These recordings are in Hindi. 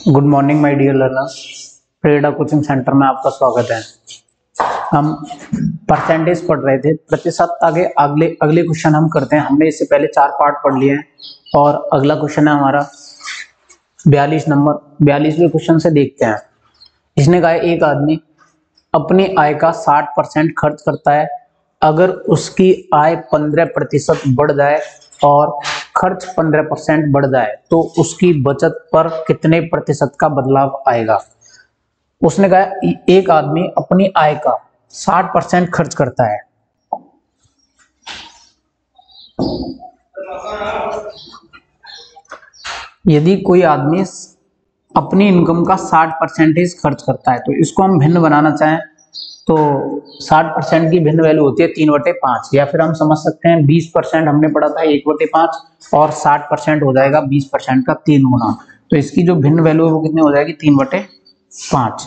Good morning my dear learners. Prerna coaching centre में आपका स्वागत है। हम परसेंटेज पढ़ रहे थे, प्रतिशत। आगे अगले अगले क्वेश्चन हम करते हैं। हमने इससे पहले 4 पार्ट पढ़ लिए हैं और अगला क्वेश्चन है हमारा 42 नंबर। 42वें क्वेश्चन से देखते हैं। इसने कहा है एक आदमी अपनी आय का 60% खर्च करता है। अगर उसकी आय 15% बढ़ जाए और खर्च 15% बढ़ जाए तो उसकी बचत पर कितने प्रतिशत का बदलाव आएगा। उसने कहा एक आदमी अपनी आय का 60% खर्च करता है। यदि कोई आदमी अपनी इनकम का 60% खर्च करता है तो इसको हम भिन्न बनाना चाहें तो 60% की भिन्न वैल्यू होती है 3/5, या फिर हम समझ सकते हैं 20% हमने पढ़ा था 1/5 और 60% हो जाएगा 20% का 3 गुना। तो इसकी जो भिन्न वैल्यू है वो कितनी हो जाएगी 3/5।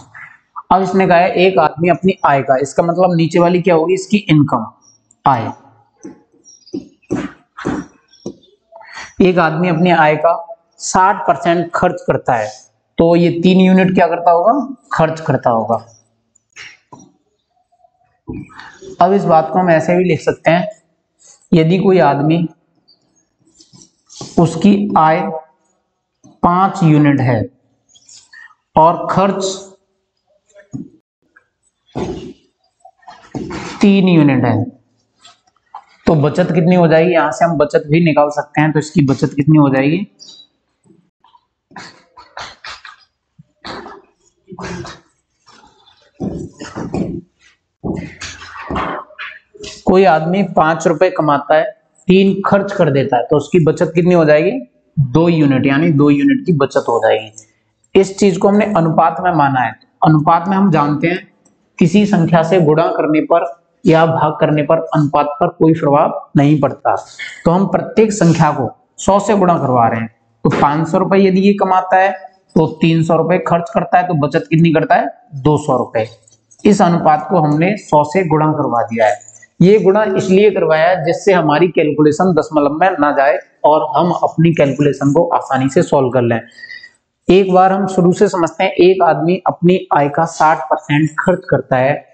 अब इसने कहा है एक आदमी अपनी आय का, इसका मतलब नीचे वाली क्या होगी, इसकी इनकम, आय। एक आदमी अपनी आय का 60% खर्च करता है तो ये 3 यूनिट क्या करता होगा, खर्च करता होगा। अब इस बात को हम ऐसे भी लिख सकते हैं, यदि कोई आदमी उसकी आय 5 यूनिट है और खर्च 3 यूनिट है तो बचत कितनी हो जाएगी। यहां से हम बचत भी निकाल सकते हैं। तो इसकी बचत कितनी हो जाएगी, कोई आदमी 5 रुपए कमाता है, 3 खर्च कर देता है तो उसकी बचत कितनी हो जाएगी, 2 यूनिट, यानी 2 यूनिट की बचत हो जाएगी। इस चीज को हमने अनुपात में माना है। अनुपात में हम जानते हैं किसी संख्या से गुणा करने पर या भाग करने पर अनुपात पर कोई प्रभाव नहीं पड़ता। तो हम प्रत्येक संख्या को 100 से गुणा करवा रहे हैं। तो 500 रुपए यदि ये कमाता है तो 300 रुपए खर्च करता है तो बचत कितनी करता है, 200 रुपए। इस अनुपात को हमने 100 से गुणा करवा दिया है। ये गुणा इसलिए करवाया जिससे हमारी कैलकुलेशन दशमलव में ना जाए और हम अपनी कैलकुलेशन को आसानी से सॉल्व कर लें। एक बार हम शुरू से समझते हैं। एक आदमी अपनी आय का 60% खर्च करता है।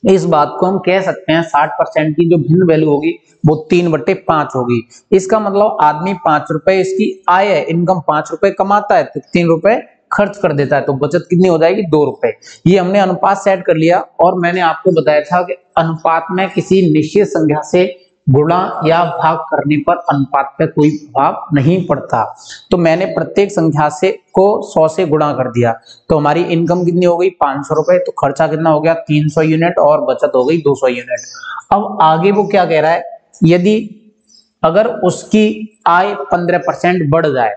इस बात को हम कह सकते हैं 60% की जो भिन्न वैल्यू होगी वो 3/5 होगी। इसका मतलब आदमी 5 रुपए इसकी आय है, इनकम 5 रुपए कमाता है तो 3 रुपए खर्च कर देता है तो बचत कितनी हो जाएगी, 2 रुपए। ये हमने अनुपात सेट कर लिया और मैंने आपको बताया था कि अनुपात में किसी निश्चित संख्या से गुणा या भाग करने पर अनुपात पे कोई प्रभाव नहीं पड़ता। तो मैंने प्रत्येक संख्या से को 100 से गुणा कर दिया तो हमारी इनकम कितनी हो गई, 500 रुपए। तो खर्चा कितना हो गया, 300 यूनिट और बचत हो गई 200 यूनिट। अब आगे वो क्या कह रहा है, यदि अगर उसकी आय 15% बढ़ जाए,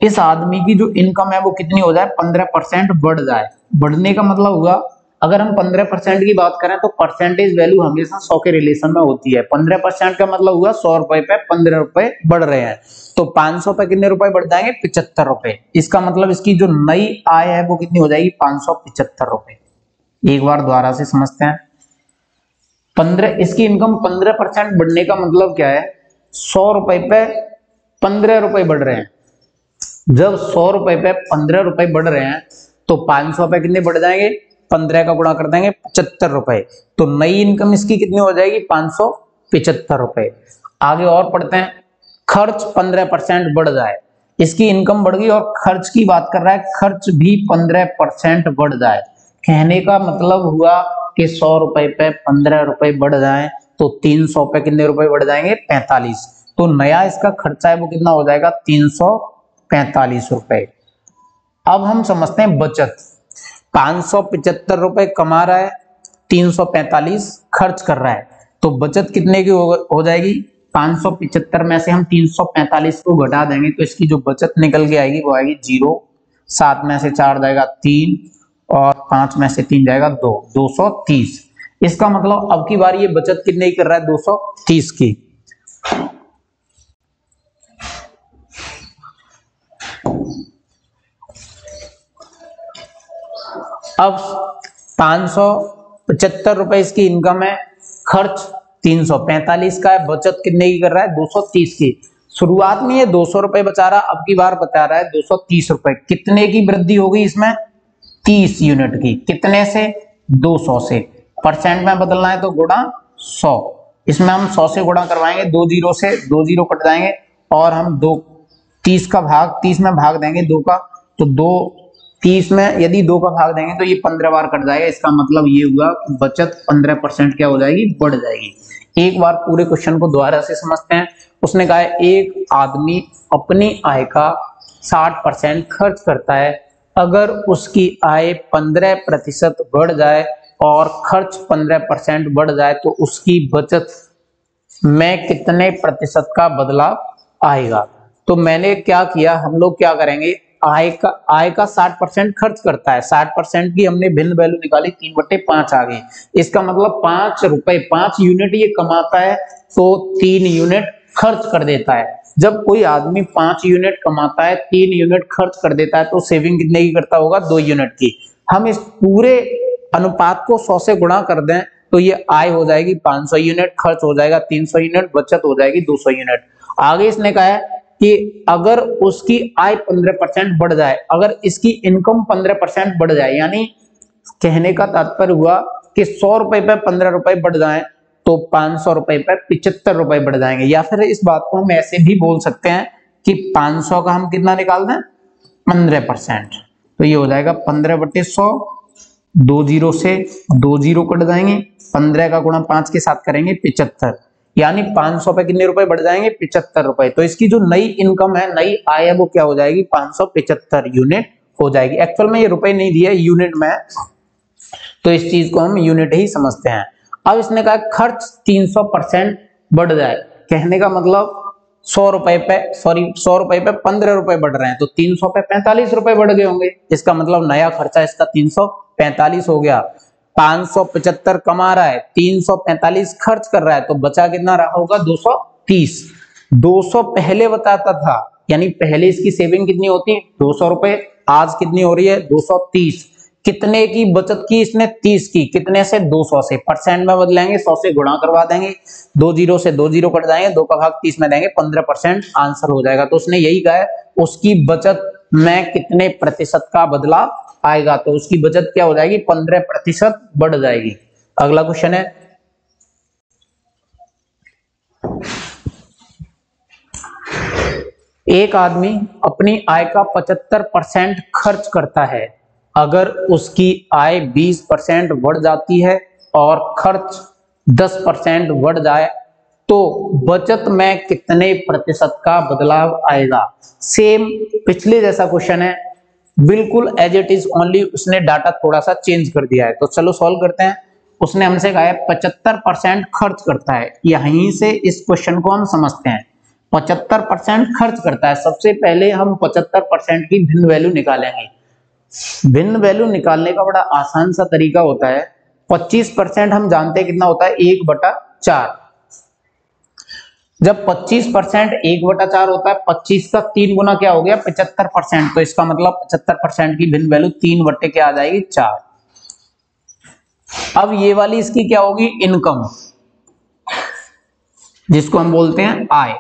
इस आदमी की जो इनकम है वो कितनी हो जाए, 15% बढ़ जाए। बढ़ने का मतलब हुआ, अगर हम 15% की बात करें तो परसेंटेज वैल्यू हमेशा 100 के रिलेशन में होती है। 15% का मतलब हुआ 100 रुपए पे 15 रुपए बढ़ रहे हैं तो 500 पे कितने रुपए बढ़ जाएंगे, 75 रुपए। इसका मतलब इसकी जो नई आय है वो कितनी हो जाएगी, 575 रुपए। एक बार दोबारा से समझते हैं। 15, इसकी इनकम 15% बढ़ने का मतलब क्या है, 100 रुपए पे 15 रुपए बढ़ रहे हैं। जब 100 रुपए पे 15 रुपए बढ़ रहे हैं तो 500 पे कितने बढ़ जाएंगे, 15 का गुणा कर देंगे 75 रुपए। तो नई इनकम इसकी कितनी हो जाएगी, 575 रुपए। आगे और पढ़ते हैं। खर्च 15% बढ़ जाए, इसकी इनकम बढ़ गई और खर्च की बात कर रहा है, खर्च भी 15% बढ़ जाए। कहने का मतलब हुआ कि 100 रुपए पे 15 रुपए बढ़ जाए तो 300 पे कितने रुपए बढ़ जाएंगे, 45। तो नया इसका खर्चा है वो कितना हो जाएगा, 345 रुपए। अब हम समझते हैं बचत। 575 रुपए कमा रहा है, 345 खर्च कर रहा है तो बचत कितने की हो जाएगी, 575 में से हम 345 को घटा देंगे तो इसकी जो बचत निकल के आएगी वो आएगी 0। 7 में से 4 जाएगा 3 और 5 में से 3 जाएगा 2, 230। इसका मतलब अब की बार ये बचत कितने की कर रहा है, 230 की। अब 575 रुपए इसकी इनकम है, खर्च 345 का है, बचत कितने की कर रहा है, 230 की। शुरुआत में ये 200 रुपए बचा रहा, अब की बार बता रहा है 230 रुपए। कितने की वृद्धि होगी इसमें? 30 यूनिट की। कितने से? 200 से। परसेंट में बदलना है तो गुणा 100। इसमें हम 100 से गुणा करवाएंगे, 2 जीरो से 2 जीरो कट जाएंगे और हम 30 का भाग 30 में भाग देंगे 2 का, तो 30 में यदि 2 का भाग देंगे तो ये 15 बार कट जाएगा। इसका मतलब ये हुआ कि बचत 15% क्या हो जाएगी? बढ़ जाएगी। एक बार पूरे क्वेश्चन को दोबारा से समझते हैं। उसने कहा है एक आदमी अपनी आय का 60% खर्च करता है। अगर उसकी आय 15% बढ़ जाए और खर्च 15% बढ़ जाए तो उसकी बचत में कितने प्रतिशत का बदलाव आएगा? तो मैंने क्या किया, हम लोग क्या करेंगे, आय का 60% खर्च करता है, 60% की हमने भिन्न वैल्यू निकाली, 3/5 आ गई। इसका मतलब 5 रुपए 5 यूनिट ये कमाता है तो 3 यूनिट खर्च कर देता है। जब कोई आदमी 5 यूनिट कमाता है, 3 यूनिट खर्च कर देता है तो सेविंग कितने की करता होगा? 2 यूनिट की। हम इस पूरे अनुपात को 100 से गुणा कर दें तो ये आय हो जाएगी 500 यूनिट, खर्च हो जाएगा 300 यूनिट, बचत हो जाएगी 200 यूनिट। आगे इसने कहा है कि अगर उसकी आय 15% बढ़ जाए, अगर इसकी इनकम 15% बढ़ जाए, यानी कहने का तात्पर्य हुआ कि 100 रुपए पे 15 रुपए बढ़ जाए तो 500 रुपए पे 75 रुपए बढ़ जाएंगे। या फिर इस बात को हम ऐसे भी बोल सकते हैं कि 500 का हम कितना निकाल दें? 15%। तो ये हो जाएगा 15/100, 2 जीरो से 2 जीरो कट जाएंगे, 15 का गुणा 5 के साथ करेंगे 75, यानी 500 पे कितने रुपए बढ़ जाएंगे? 75 रुपए। तो इसकी जो नई इनकम है, नई आय है, वो क्या हो जाएगी? 575 यूनिट हो जाएगी। एक्चुअल में ये रुपए नहीं दिए, यूनिट में, तो इस चीज को हम यूनिट ही समझते हैं। अब इसने कहा खर्च 300% बढ़ जाए, कहने का मतलब 100 रुपए पे 15 रुपए बढ़ रहे हैं तो 300 पे 45 रुपए बढ़ गए होंगे। इसका मतलब नया खर्चा इसका 345 हो गया। 575 कमा रहा है, 345 खर्च कर रहा है, तो बचा कितना रहा होगा? 230। 200 पहले बताता था, यानी पहले इसकी सेविंग कितनी होती? 200 रुपए। आज कितनी हो रही है? 230। कितने की बचत की इसने? 30 की। कितने से? 200 से। परसेंट में बदलेंगे, 100 से गुणा करवा देंगे, 2 जीरो से 2 जीरो कट जाएंगे, 2 का भाग 30 में देंगे, 15% आंसर हो जाएगा। तो उसने यही कहा है उसकी बचत में कितने प्रतिशत का बदलाव आएगा, तो उसकी बचत क्या हो जाएगी? 15% बढ़ जाएगी। अगला क्वेश्चन है, एक आदमी अपनी आय का 75% खर्च करता है। अगर उसकी आय 20% बढ़ जाती है और खर्च 10% बढ़ जाए तो बचत में कितने प्रतिशत का बदलाव आएगा? सेम पिछले जैसा क्वेश्चन है, बिल्कुल एज इट इज, ओनली उसने डाटा थोड़ा सा चेंज कर दिया है। तो चलो सॉल्व करते हैं। उसने हमसे कहा है 75% खर्च करता है, यहीं से इस क्वेश्चन को हम समझते हैं। 75% खर्च करता है, सबसे पहले हम 75% की भिन्न वैल्यू निकालेंगे। भिन्न वैल्यू निकालने का बड़ा आसान सा तरीका होता है। 25% हम जानते हैं कितना होता है? 1/4। जब 25% 1/4 होता है, 25 का 3 गुना क्या हो गया? 75%। तो इसका मतलब 75% की भिन्न वैल्यू 3 क्या आ जाएगी? 4। अब ये वाली इसकी क्या होगी? इनकम, जिसको हम बोलते हैं आय।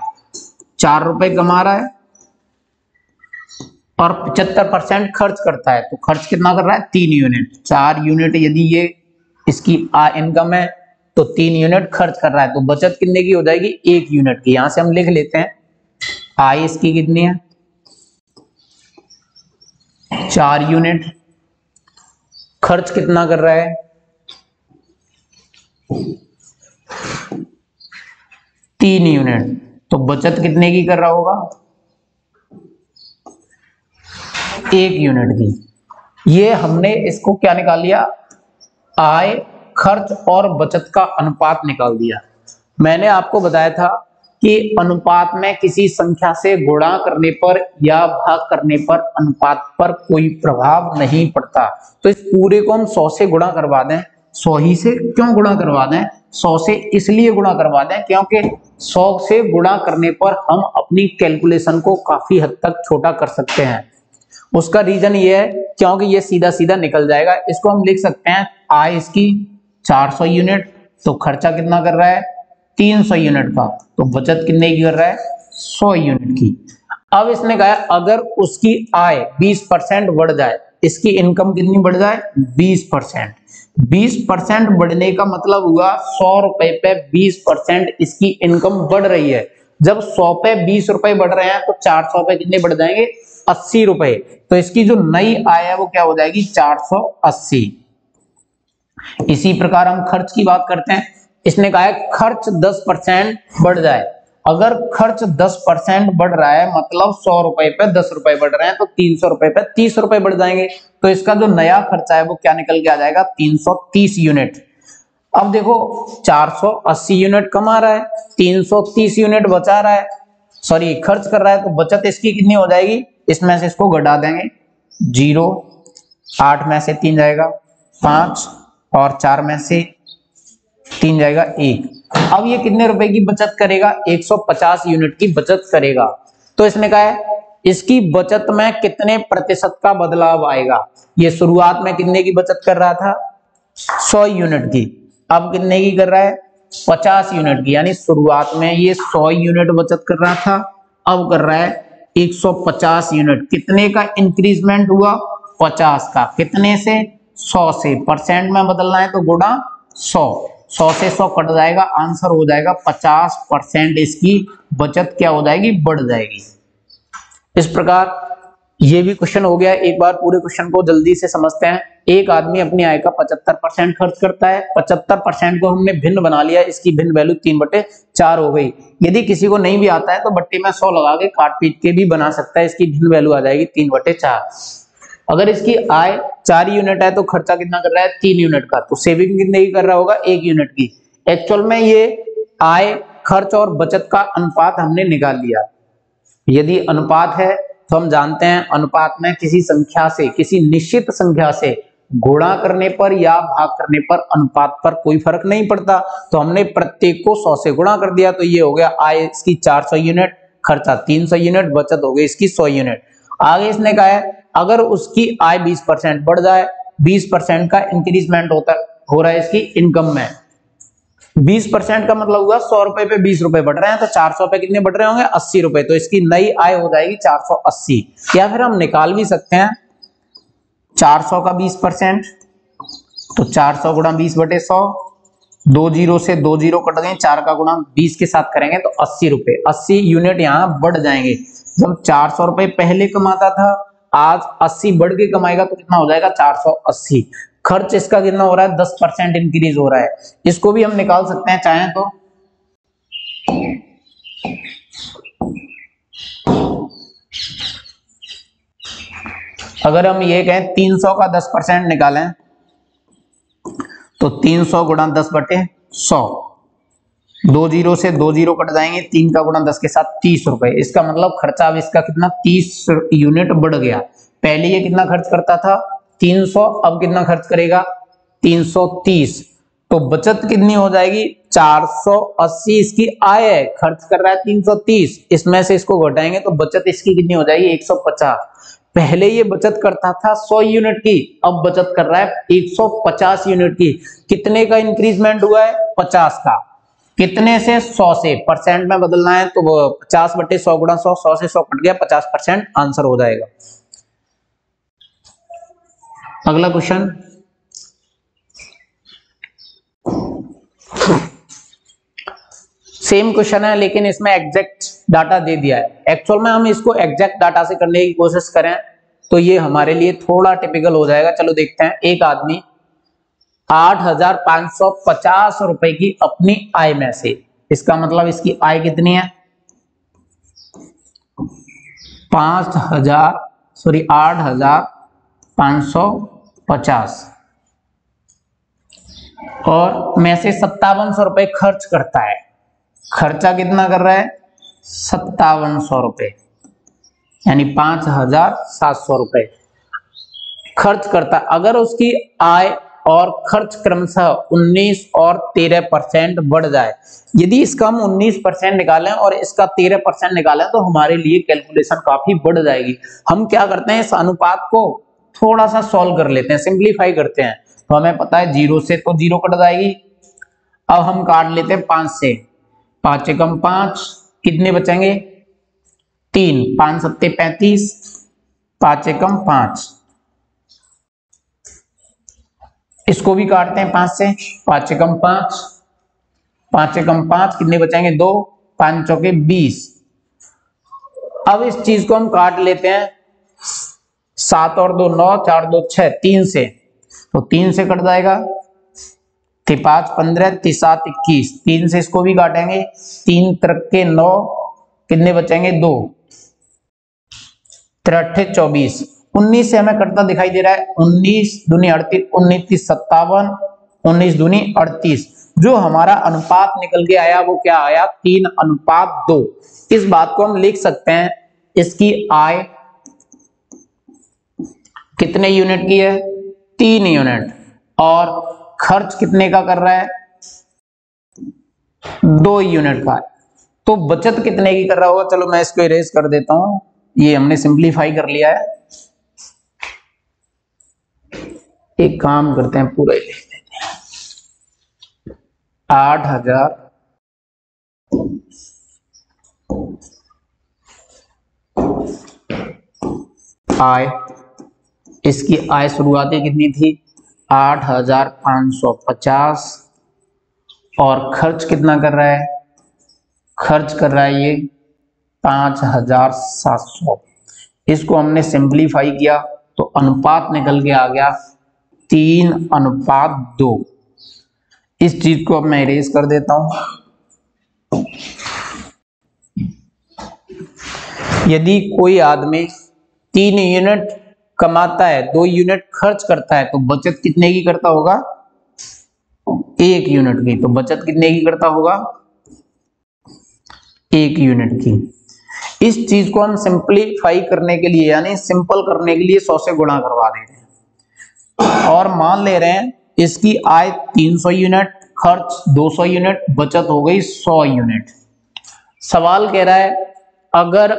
4 रुपए कमा रहा है और 75% खर्च करता है, तो खर्च कितना कर रहा है? 3 यूनिट। 4 यूनिट यदि ये इसकी इनकम है तो 3 यूनिट खर्च कर रहा है, तो बचत कितने की हो जाएगी? 1 यूनिट की। यहां से हम लिख लेते हैं आय इसकी कितनी है? 4 यूनिट। खर्च कितना कर रहा है? 3 यूनिट। तो बचत कितने की कर रहा होगा? 1 यूनिट की। ये हमने इसको क्या निकाल लिया? आय, खर्च और बचत का अनुपात निकाल दिया। मैंने आपको बताया था कि अनुपात में किसी संख्या से गुणा करने पर या भाग करने पर अनुपात पर कोई प्रभाव नहीं पड़ता। तो इस पूरे को हम 100 से गुणा करवा दें। 100 ही से क्यों गुणा करवा दें? 100 से इसलिए गुणा करवा दें क्योंकि 100 से गुणा करने पर हम अपनी कैलकुलेशन को काफी हद तक छोटा कर सकते हैं। उसका रीजन ये है क्योंकि ये सीधा सीधा निकल जाएगा। इसको हम लिख सकते हैं आय इसकी 400 यूनिट, तो खर्चा कितना कर रहा है? 300 यूनिट का, तो बचत कितने की कर रहा है? 100 यूनिट की। अब इसने कहा अगर उसकी आय 20% बढ़ जाए, इसकी इनकम कितनी बढ़ जाए 20%। 20% बढ़ने का मतलब हुआ 100 रुपए पे 20% इसकी इनकम बढ़ रही है। जब 100 पे 20 रुपए बढ़ रहे हैं तो 400 पे कितने बढ़ जाएंगे 80 रुपए। तो इसकी जो नई आय है वो क्या हो जाएगी 480। इसी प्रकार हम खर्च की बात करते हैं। इसने कहा है खर्च 10% बढ़ जाए। अगर खर्च 10% बढ़ रहा है मतलब 100 रुपए पे 10 रुपए बढ़ रहे हैं तो 300 रुपए पे 30 रुपए बढ़ जाएंगे। तो इसका जो नया खर्चा है वो क्या निकल के आ जाएगा 330 यूनिट। अब देखो 480 यूनिट कमा रहा है, 330 यूनिट बचा रहा है, सॉरी खर्च कर रहा है, तो बचत इसकी कितनी हो जाएगी, इसमें से इसको घटा देंगे 0, 8 में से 3 जाएगा 5 और 4 में से 3 जाएगा 1। अब ये कितने रुपए की बचत करेगा 150 यूनिट की बचत करेगा। तो इसने कहा है इसकी बचत में कितने प्रतिशत का बदलाव आएगा। ये शुरुआत में कितने की बचत कर रहा था 100 यूनिट की, अब कितने की कर रहा है 50 यूनिट की। यानी शुरुआत में ये 100 यूनिट बचत कर रहा था, अब कर रहा है 150 यूनिट। कितने का इंक्रीजमेंट हुआ 50 का, कितने से 100 से। परसेंट में बदलना है तो गुणा 100, 100 से 100 कट जाएगा, आंसर हो जाएगा 50% इसकी बचत क्या हो जाएगी बढ़ जाएगी। इस प्रकार ये भी क्वेश्चन हो गया। एक बार पूरे क्वेश्चन को जल्दी से समझते हैं। एक आदमी अपनी आय का 75% खर्च करता है। 75% को हमने भिन्न बना लिया, इसकी भिन्न वैल्यू 3/4 हो गई। यदि किसी को नहीं भी आता है तो बट्टे में 100 लगा के काट पीट के भी बना सकता है, इसकी भिन्न वैल्यू आ जाएगी 3/4। अगर इसकी आय 4 यूनिट है तो खर्चा कितना कर रहा है 3 यूनिट का, तो सेविंग कितने की कर रहा होगा 1 यूनिट की। एक्चुअल में ये आय खर्च और बचत का अनुपात हमने निकाल लिया। यदि अनुपात है तो हम जानते हैं अनुपात में किसी संख्या से, किसी निश्चित संख्या से गुणा करने पर या भाग करने पर अनुपात पर कोई फर्क नहीं पड़ता। तो हमने प्रत्येक को 100 से गुणा कर दिया, तो ये हो गया आय इसकी 400 यूनिट, खर्चा 300 यूनिट, बचत हो गई इसकी 100 यूनिट। आगे इसने कहा है अगर उसकी आय 20% बढ़ जाए, 20% का इंक्रीजमेंट हो रहा है इसकी इनकम में। 20% का मतलब हुआ 100 रुपए पे 20 रुपए बढ़ रहे हैं, तो 400 पे कितने बढ़ रहे होंगे 80 रुपए। तो इसकी नई आय हो जाएगी 480। या फिर हम निकाल भी सकते हैं 400 का 20%, तो 400 गुणा 20/100, 2 जीरो से 2 जीरो कट गए, 4 का गुणा 20 के साथ करेंगे तो 80 रुपए, 80 यूनिट यहाँ बढ़ जाएंगे। जब 400 रुपए पहले कमाता था, आज 80 बढ़ के कमाएगा तो कितना हो जाएगा 480। खर्च इसका कितना हो रहा है 10% इंक्रीज हो रहा है। इसको भी हम निकाल सकते हैं चाहें तो। अगर हम ये कहें 300 का 10% निकालें तो 300 गुणा 10/100, 2 जीरो से 2 जीरो कट जाएंगे, 3 का गुणा 10 के साथ 30 रुपए। इसका मतलब खर्चा अब इसका कितना 30 यूनिट बढ़ गया। पहले ये कितना खर्च करता था 300, अब कितना खर्च करेगा 330। तो बचत कितनी हो जाएगी 480। इसकी आय है, खर्च कर रहा है 330, इसमें से इसको घटाएंगे तो बचत इसकी कितनी हो जाएगी 150। पहले ये बचत करता था 100 यूनिट की, अब बचत कर रहा है 150 यूनिट की। कितने का इंक्रीजमेंट हुआ है 50 का। कितने से 100 से, परसेंट में बदलना है तो 50/100 गुणा 100, 100 से 100 कट गया, 50% आंसर हो जाएगा। अगला क्वेश्चन, सेम क्वेश्चन है लेकिन इसमें एग्जैक्ट डाटा दे दिया है। एक्चुअल में हम इसको एग्जैक्ट डाटा से करने की कोशिश करें तो ये हमारे लिए थोड़ा टिपिकल हो जाएगा। चलो देखते हैं। एक आदमी 8,550 रुपए की अपनी आय में से, इसका मतलब इसकी आय कितनी है 8,550 और में से 5700 रुपए खर्च करता है। खर्चा कितना कर रहा है 5700 रुपए, यानी 5700 रुपए खर्च करता। अगर उसकी आय और खर्च क्रमशः 19 और 13% बढ़ जाए, यदि इसका हम 19% निकालें और इसका 13% निकालें तो हमारे लिए कैलकुलेशन काफी बढ़ जाएगी। हम क्या करते हैं इस अनुपात को थोड़ा सा सॉल्व कर लेते हैं, सिंप्लीफाई करते हैं। तो हमें पता है 0 से तो 0 कट जाएगी। अब हम काट लेते हैं 5 से, 5 एकम 5, कितने बचेंगे 3, 5 सत्ते 35, 5 एकम 5। इसको भी काटते हैं 5 से, 5 एकम 5, 5 एकम 5 कितने बचेंगे 2, 5 चौके 20। अब इस चीज को हम काट लेते हैं 7 और 2 9, 4 2 6, 3 से, तो 3 से कट जाएगा, 5 15, 7 21, 3 से इसको भी काटेंगे, 3 3 9, कितने बचेंगे 2, 3 24, 19 से हमें कटता दिखाई दे रहा है, 19 दूनी 38, 19 30 57, 19 दूनी 38। जो हमारा अनुपात निकल के आया वो क्या आया 3:2। इस बात को हम लिख सकते हैं, इसकी आय कितने यूनिट की है 3 यूनिट, और खर्च कितने का कर रहा है 2 यूनिट का है। तो बचत कितने की कर रहा होगा, चलो मैं इसको इरेज कर देता हूं, ये हमने सिंप्लीफाई कर लिया है। एक काम करते हैं पूरा ही लिख देते हैं, 8000 आय, इसकी आय शुरुआती कितनी थी 8550, और खर्च कितना कर रहा है, खर्च कर रहा है ये 5700। इसको हमने सिंप्लीफाई किया तो अनुपात निकल के आ गया 3:2। इस चीज को अब मैं इरेज कर देता हूं। यदि कोई आदमी 3 यूनिट कमाता है, 2 यूनिट खर्च करता है, तो बचत कितने की करता होगा 1 यूनिट की। तो बचत कितने की करता होगा 1 यूनिट की। इस चीज को हम सिंप्लीफाई करने के लिए यानी सिंपल करने के लिए 100 से गुणा करवा दे रहे हैं, और मान ले रहे हैं इसकी आय 300 यूनिट, खर्च 200 यूनिट, बचत हो गई 100 यूनिट। सवाल कह रहा है अगर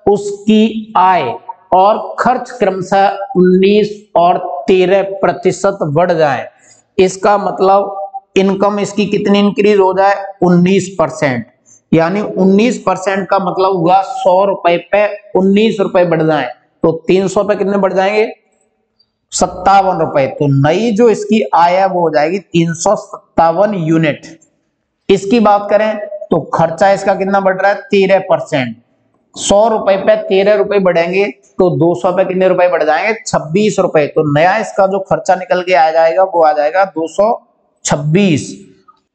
उसकी आय और खर्च क्रमशः 19 और 13% बढ़ जाए, इसका मतलब इनकम इसकी कितनी इंक्रीज हो जाए 19%, यानी 19% का मतलब हुआ 100 रुपए पे 19 रुपए बढ़ जाए, तो 300 पे कितने बढ़ जाएंगे 57 रुपए। तो नई जो इसकी आय है वो हो जाएगी 357 यूनिट। इसकी बात करें तो खर्चा इसका कितना बढ़ रहा है 13%, 100 रुपए पे 13 रुपए बढ़ेंगे तो 200 पे कितने रुपए बढ़ जाएंगे 26 रुपए। तो नया इसका जो खर्चा निकल के आ जाएगा वो आ जाएगा 226।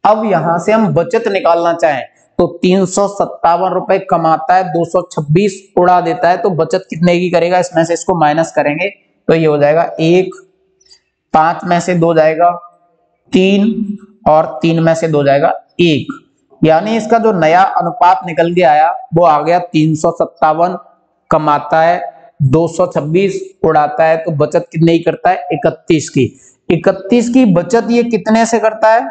अब यहां से हम बचत निकालना चाहें तो 357 रुपए कमाता है, 226 उड़ा देता है, तो बचत कितने की करेगा, इसमें से इसको माइनस करेंगे तो ये हो जाएगा 1, 5 में से 2 जाएगा 3, और 3 में से 2 जाएगा 1, यानी इसका जो नया अनुपात निकल के आया वो आ गया 357 कमाता है, 226 उड़ाता है, तो बचत कितने की करता है 31 की। 31 की बचत ये कितने से करता है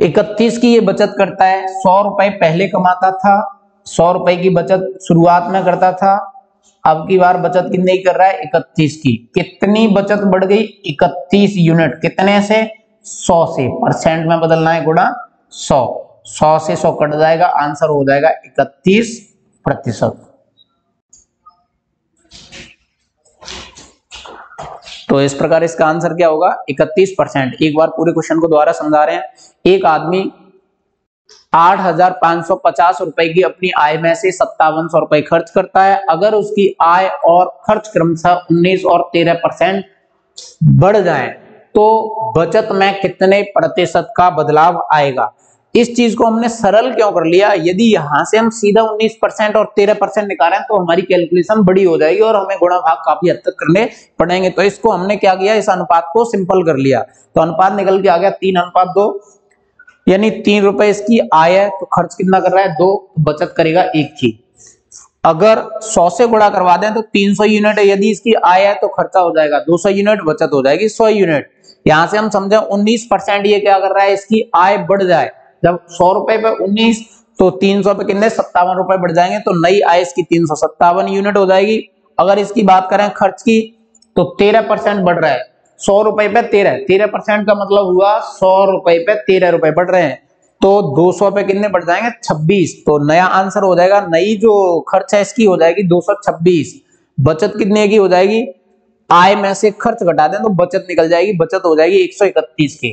31 की ये बचत करता है। 100 रुपए पहले कमाता था, 100 रुपए की बचत शुरुआत में करता था, अब की बार बचत कितने की कर रहा है 31 की। कितनी बचत बढ़ गई 31 यूनिट, कितने से 100 से, परसेंट में बदलना है गुणा 100, 100 से 100 कट जाएगा, आंसर हो जाएगा 31%। तो इस प्रकार इसका आंसर क्या होगा 31%। एक बार पूरे क्वेश्चन को दोबारा समझा रहे हैं। एक आदमी 8550 रुपए की अपनी आय में से 5700 रुपए खर्च करता है। अगर उसकी आय और खर्च क्रमशः 19 और 13% बढ़ जाए तो बचत में कितने प्रतिशत का बदलाव आएगा। इस चीज को हमने सरल क्यों कर लिया, यदि यहां से हम सीधा 19% और 13% निकालें तो हमारी कैलकुलेशन बड़ी हो जाएगी और हमें गुणा भाग काफी हद तक करने पड़ेंगे। तो इसको हमने क्या किया, इस अनुपात को सिंपल कर लिया, तो अनुपात निकल के आ गया 3:2, यानी 3 रुपए इसकी आय है तो खर्च कितना कर रहा है 2, बचत करेगा 1 की। अगर 100 से गुणा करवा दें तो 300 यूनिट है, यदि इसकी आय है तो खर्चा हो जाएगा 200 यूनिट, बचत हो जाएगी 100 यूनिट। यहां से हम समझे 19% ये क्या कर रहा है, इसकी आय बढ़ जाए, जब 100 रुपए पे 19 तो 300 पे कितने 57 रुपए बढ़ जाएंगे, तो नई आय इसकी 357 यूनिट हो जाएगी। अगर इसकी बात करें खर्च की तो 13% बढ़ रहा है, 100 रुपए पे 13% का मतलब हुआ 100 रुपए पे 13 रुपए बढ़ रहे हैं, तो 200 पे कितने बढ़ जाएंगे 26। तो नया आंसर हो जाएगा, नई जो खर्च है इसकी हो जाएगी 226। बचत कितने की हो जाएगी, आय में से खर्च घटा दें तो बचत निकल जाएगी, बचत हो जाएगी 131 की।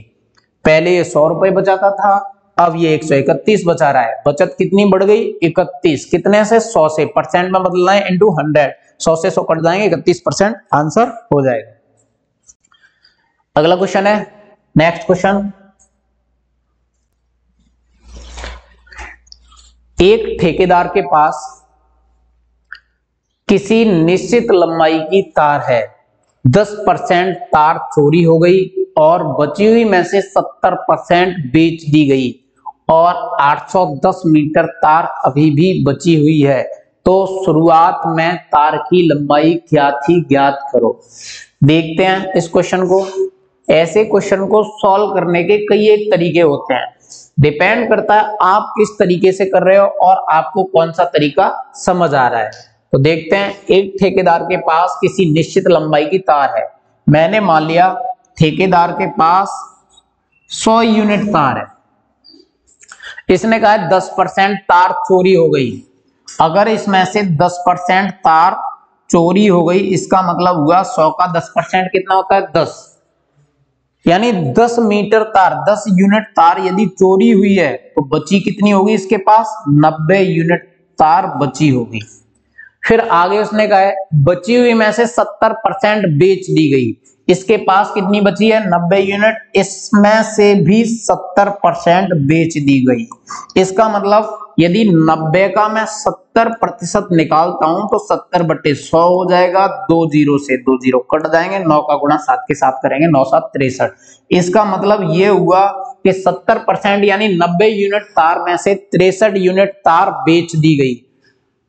पहले ये 100 रुपए बचाता था, अब ये 131 बचा रहा है, बचत कितनी बढ़ गई 31, कितने से 100 से, परसेंट में बदलना है इनटू 100, 100 से 100 कट जाएंगे 31% आंसर हो जाएगा। अगला क्वेश्चन है, नेक्स्ट क्वेश्चन, एक ठेकेदार के पास किसी निश्चित लंबाई की तार है, 10% तार चोरी हो गई और बची हुई में से 70% बेच दी गई और 810 मीटर तार अभी भी बची हुई है, तो शुरुआत में तार की लंबाई क्या थी ज्ञात करो। देखते हैं इस क्वेश्चन को। ऐसे क्वेश्चन को सॉल्व करने के कई एक तरीके होते हैं, डिपेंड करता है आप किस तरीके से कर रहे हो और आपको कौन सा तरीका समझ आ रहा है। तो देखते हैं, एक ठेकेदार के पास किसी निश्चित लंबाई की तार है, मैंने मान लिया ठेकेदार के पास 100 यूनिट तार है, इसने कहा 10% तार चोरी हो गई। अगर इसमें से 10% तार चोरी हो गई, इसका मतलब हुआ 100 का 10% कितना होता है 10, यानी 10 मीटर तार, 10 यूनिट तार यदि चोरी हुई है तो बची कितनी होगी इसके पास 90 यूनिट तार बची होगी। फिर आगे उसने कहा है बची हुई में से 70% बेच दी गई, इसके पास कितनी बची है 90 यूनिट, इसमें से भी 70% बेच दी गई। इसका मतलब यदि 90 का मैं 70% निकालता हूं तो 70/100 हो जाएगा, 2 जीरो से 2 जीरो कट जाएंगे, 9 का गुणा 7 के साथ करेंगे, 9 7 63। इसका मतलब ये हुआ कि 70% यानी 90 यूनिट तार में से 63 यूनिट तार बेच दी गई।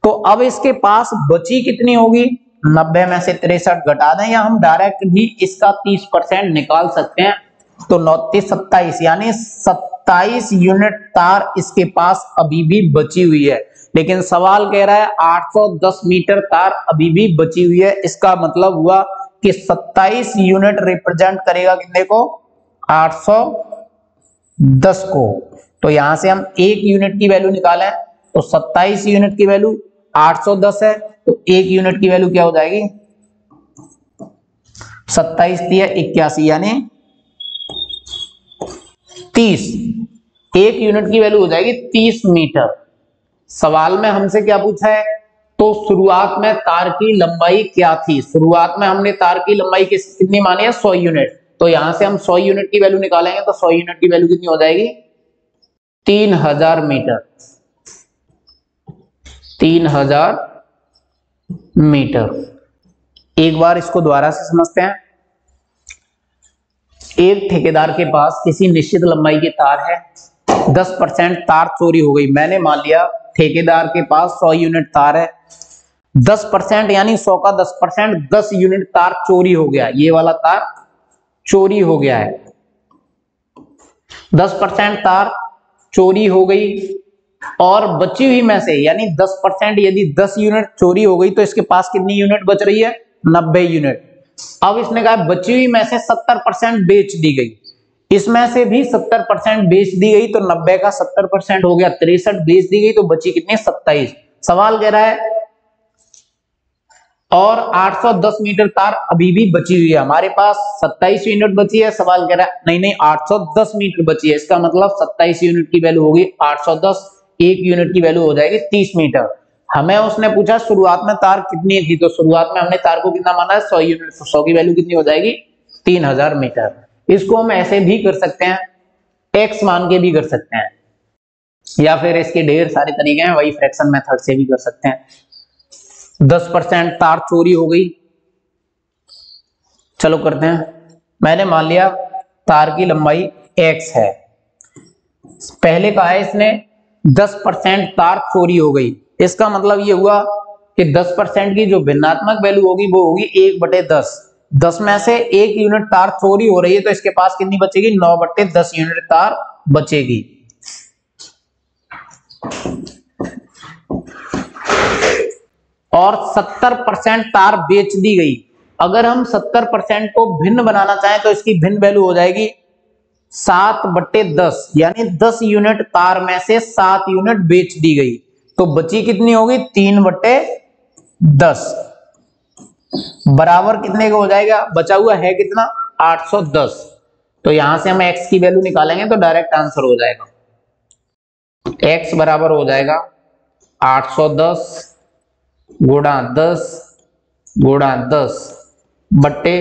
तो अब इसके पास बची कितनी होगी, 90 में से 63 घटा दें या हम डायरेक्ट भी इसका 30% निकाल सकते हैं, तो 29 27 यानी 27 यूनिट तार इसके पास अभी भी बची हुई है। लेकिन सवाल कह रहा है 810 मीटर तार अभी भी बची हुई है, इसका मतलब हुआ कि 27 यूनिट रिप्रेजेंट करेगा कितने को 810 को। तो यहां से हम 1 यूनिट की वैल्यू निकालें तो 27 यूनिट की वैल्यू 810 है, तो 1 यूनिट की वैल्यू क्या हो जाएगी 27 81 यानी 30, 1 यूनिट की वैल्यू हो जाएगी 30 मीटर। सवाल में हमसे क्या पूछा है, तो शुरुआत में तार की लंबाई क्या थी, शुरुआत में हमने तार की लंबाई कितनी मानी है 100 यूनिट, तो यहां से हम 100 यूनिट की वैल्यू निकालेंगे तो 100 यूनिट की वैल्यू कितनी हो जाएगी 3000 मीटर, 3000 मीटर। एक बार इसको दोबारा से समझते हैं। एक ठेकेदार के पास किसी निश्चित लंबाई की तार है, 10% तार चोरी हो गई, मैंने मान लिया ठेकेदार के पास 100 यूनिट तार है, 10% यानी 100 का 10%, 10 यूनिट तार चोरी हो गया, ये वाला तार चोरी हो गया है, 10% तार चोरी हो गई और बची हुई में से यानी 10% यदि 10 यूनिट चोरी हो गई तो इसके पास कितनी यूनिट बच रही है 90 यूनिट। अब इसने कहा बची हुई में से 70% बेच दी गई, इसमें से भी 70% बेच दी गई, तो 90 का 70% हो गया 63 बेच दी गई, तो बची कितनी 27। सवाल कह रहा है और 810 मीटर तार अभी भी बची हुई है, हमारे पास 27 यूनिट बची है, सवाल कह रहा है नहीं 810 मीटर बची है, इसका मतलब 27 यूनिट की वैल्यू होगी 810, 1 यूनिट की वैल्यू हो जाएगी 30 मीटर। हमें उसने पूछा शुरुआत में तार कितनी थी, तो शुरुआत में हमने तार को कितना माना है 100 यूनिट, तो 100 की वैल्यू कितनी हो जाएगी 3000 मीटर। इसको हम ऐसे भी कर सकते हैं, एक्स मान के भी कर सकते हैं, या फिर इसके ढेर सारे तरीके हैं, वही फ्रैक्शन मेथड से भी कर सकते हैं। 10% तार चोरी हो गई, चलो करते हैं। मैंने मान लिया तार की लंबाई x है, पहले कहा है इसने 10% तार चोरी हो गई, इसका मतलब ये हुआ कि 10% की जो भिन्नात्मक वैल्यू होगी वो होगी 1/10, 10 में से 1 यूनिट तार चोरी हो रही है, तो इसके पास कितनी बचेगी 9/10 यूनिट तार बचेगी। और 70% तार बेच दी गई, अगर हम 70% को भिन्न बनाना चाहें तो इसकी भिन्न वैल्यू हो जाएगी 7/10, यानी 10 यूनिट कार में से 7 यूनिट बेच दी गई, तो बची कितनी होगी 3/10 बराबर कितने का हो जाएगा, बचा हुआ है कितना 810। तो यहां से हम x की वैल्यू निकालेंगे तो डायरेक्ट आंसर हो जाएगा, x बराबर हो जाएगा 810 गुणा 10 गुणा 10 बट्टे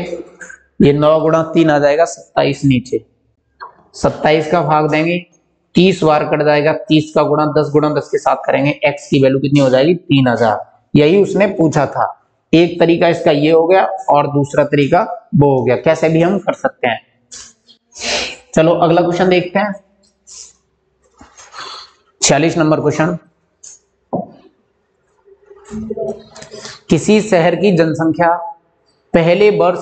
ये 9 गुणा 3 आ जाएगा 27, नीचे 27 का भाग देंगे 30 बार कट जाएगा, 30 का गुणा 10 के साथ करेंगे, x की वैल्यू कितनी हो जाएगी 3000। यही उसने पूछा था। एक तरीका इसका ये हो गया और दूसरा तरीका वो हो गया, कैसे भी हम कर सकते हैं। चलो अगला क्वेश्चन देखते हैं, 46 नंबर क्वेश्चन। किसी शहर की जनसंख्या पहले वर्ष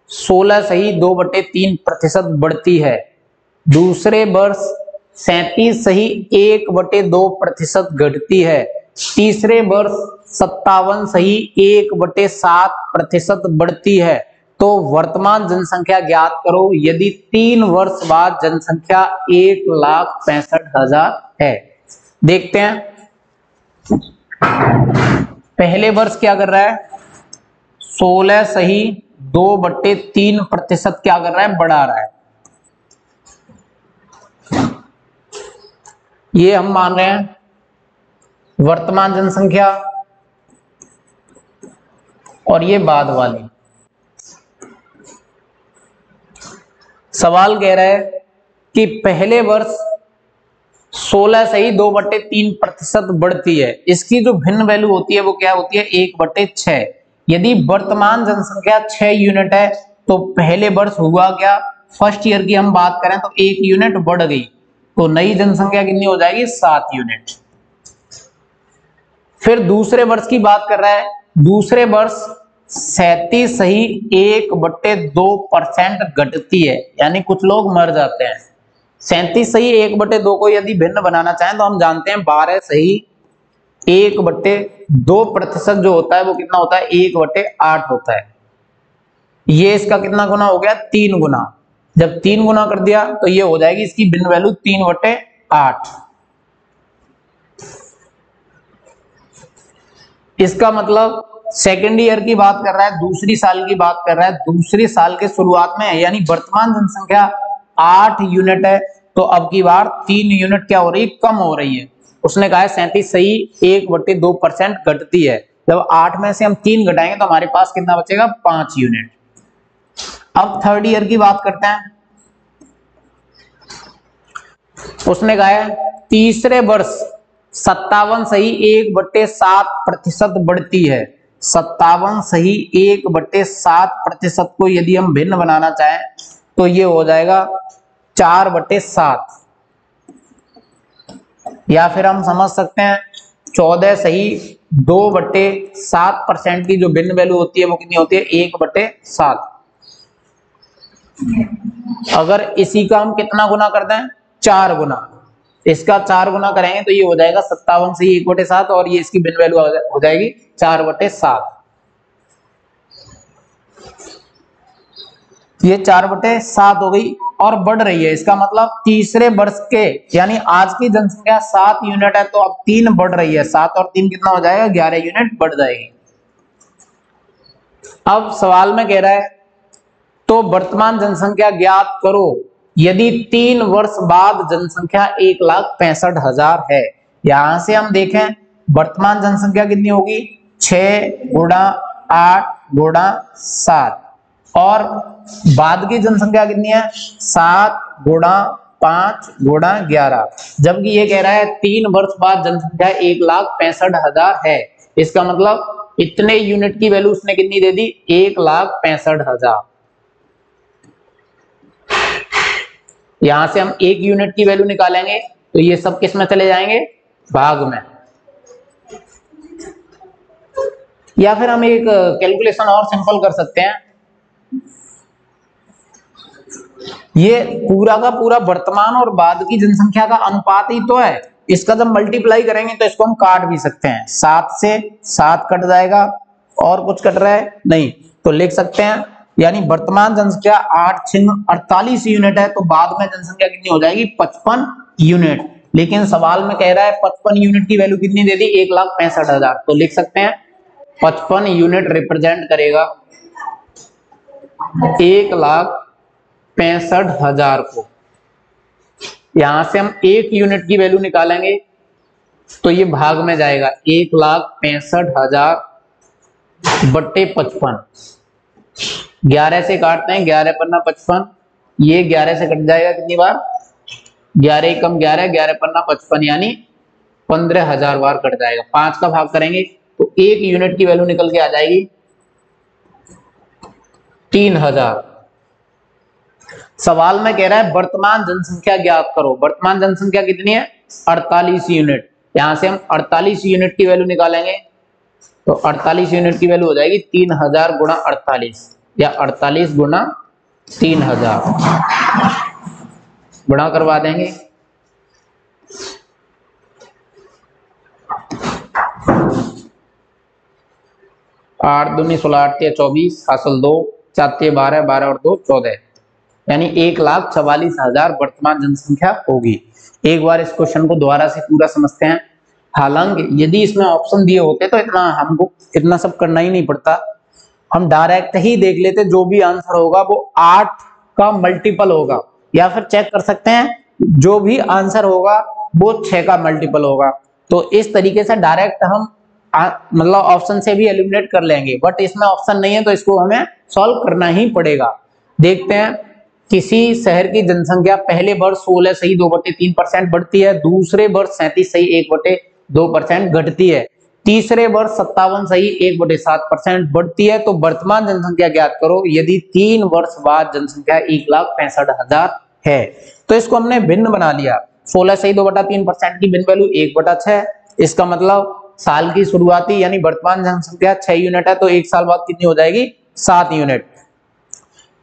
16 सही 2/3% बढ़ती है, दूसरे वर्ष 37 सही 1/2% घटती है, तीसरे वर्ष 57 सही 1/7% बढ़ती है, तो वर्तमान जनसंख्या ज्ञात करो यदि 3 वर्ष बाद जनसंख्या 1,65,000 है। देखते हैं पहले वर्ष क्या कर रहा है, 16 सही 2/3% क्या कर रहा है, बढ़ा रहा है। ये हम मान रहे हैं वर्तमान जनसंख्या, और ये बाद वाली। सवाल कह रहा है कि पहले वर्ष 16 सही 2/3% बढ़ती है, इसकी जो भिन्न वैल्यू होती है वो क्या होती है 1/6। यदि वर्तमान जनसंख्या 6 यूनिट है तो पहले वर्ष हुआ क्या, फर्स्ट ईयर की हम बात करें तो 1 यूनिट बढ़ गई, तो नई जनसंख्या कितनी हो जाएगी 7 यूनिट। फिर दूसरे वर्ष की बात कर रहा है, दूसरे वर्ष 37 सही 1/2% घटती है, यानी कुछ लोग मर जाते हैं। 37 सही 1/2 को यदि भिन्न बनाना चाहें तो हम जानते हैं 12 सही 1/2% जो होता है वो कितना होता है 1/8 होता है। ये इसका कितना गुना हो गया 3 गुना, जब 3 गुना कर दिया तो ये हो जाएगी इसकी भिन्न वैल्यू 3/8। इसका मतलब सेकेंड ईयर की बात कर रहा है, दूसरी साल की बात कर रहा है, दूसरी साल के शुरुआत में है, यानी वर्तमान जनसंख्या 8 यूनिट है, तो अब की बार 3 यूनिट क्या हो रही है, कम हो रही है। उसने कहा है 37 सही 1/2% घटती है, जब 8 में से हम 3 घटाएंगे तो हमारे पास कितना बचेगा 5 यूनिट। अब थर्ड ईयर की बात करते हैं, उसने कहा है तीसरे वर्ष 57 सही 1/7% बढ़ती है, 57 सही 1/7% को यदि हम भिन्न बनाना चाहें तो ये हो जाएगा 4/7, या फिर हम समझ सकते हैं 14 सही 2/7% की जो भिन्न वैल्यू होती है वो कितनी होती है 1/7। अगर इसी का हम कितना गुना कर दें 4 गुना, इसका 4 गुना करेंगे तो ये हो जाएगा 57 से 1/7 और ये इसकी भिन्न वैल्यू हो जाएगी 4/7। ये 4/7 हो गई और बढ़ रही है, इसका मतलब तीसरे वर्ष के यानी आज की जनसंख्या 7 यूनिट है तो अब 3 बढ़ रही है, 7 और 3 कितना हो जाएगा 11 यूनिट बढ़ जाएगी। अब सवाल में कह रहा है तो वर्तमान जनसंख्या ज्ञात करो यदि 3 वर्ष बाद जनसंख्या 1,65,000 है। यहां से हम देखें वर्तमान जनसंख्या कितनी होगी 6 गुणा 8 गुणा 7 और बाद की जनसंख्या कितनी है 7 गुणा 5 गुणा 11, जबकि ये कह रहा है 3 वर्ष बाद जनसंख्या 1,65,000 है। इसका मतलब इतने यूनिट की वैल्यू उसने कितनी दे दी 1,65,000। यहां से हम 1 यूनिट की वैल्यू निकालेंगे तो ये सब किस में चले जाएंगे भाग में, या फिर हम एक कैलकुलेशन और सिंपल कर सकते हैं, ये पूरा का पूरा वर्तमान और बाद की जनसंख्या का अनुपात ही तो है, इसका जब मल्टीप्लाई करेंगे तो इसको हम काट भी सकते हैं, 7 से 7 कट जाएगा और कुछ कट रहा है नहीं, तो लिख सकते हैं, यानी वर्तमान जनसंख्या 8,48 यूनिट है, तो बाद में जनसंख्या कितनी हो जाएगी 55 यूनिट। लेकिन सवाल में कह रहा है 55 यूनिट की वैल्यू कितनी दे दी 1,65,000, तो लिख सकते हैं 55 यूनिट रिप्रेजेंट करेगा 1,65,000 को। यहां से हम 1 यूनिट की वैल्यू निकालेंगे तो ये भाग में जाएगा 1,65,000 बट्टे 55, 11 से काटते हैं, 11 पन्ना 55, ये 11 से कट जाएगा कितनी बार 11 कम 11, 11 पन्ना 55, यानी 15,000 बार कट जाएगा। 5 का भाग करेंगे तो 1 यूनिट की वैल्यू निकल के आ जाएगी 3,000। सवाल में कह रहा है वर्तमान जनसंख्या ज्ञात करो। वर्तमान जनसंख्या कितनी है 48 यूनिट। यहां से हम 48 यूनिट की वैल्यू निकालेंगे तो 48 यूनिट की वैल्यू हो जाएगी 3,000 गुणा 48, या 48 गुणा 3,000 गुणा करवा देंगे। 8 दूनी 16, 8 24, हासिल 2, 4 12, 12 और 2 14, यानी 1,44,000 वर्तमान जनसंख्या होगी। एक बार इस क्वेश्चन को दोबारा से पूरा समझते हैं। हालांकि यदि इसमें ऑप्शन दिए होते तो हमको इतना सब करना ही नहीं पड़ता, हम डायरेक्ट ही देख लेते, जो भी आंसर होगा वो 8 का मल्टीपल होगा, या फिर चेक कर सकते हैं जो भी आंसर होगा वो 6 का मल्टीपल होगा। तो इस तरीके से डायरेक्ट हम मतलब ऑप्शन से भी एलिमिनेट कर लेंगे, बट इसमें ऑप्शन नहीं है तो इसको हमें सॉल्व करना ही पड़ेगा। देखते हैं, किसी शहर की जनसंख्या पहले वर्ष 16 सही 2/3% बढ़ती है, दूसरे वर्ष 37 सही 1/2% घटती है, तीसरे वर्ष 57 सही 1/7% बढ़ती है, तो वर्तमान जनसंख्या ज्ञात करो यदि 3 वर्ष बाद जनसंख्या 1,65,000 है। तो इसको हमने भिन्न बना लिया, 16 सही 2/3% की भिन्न वैल्यू 1/6, इसका मतलब साल की शुरुआती यानी वर्तमान जनसंख्या 6 यूनिट है, तो एक साल बाद कितनी हो जाएगी 7 यूनिट।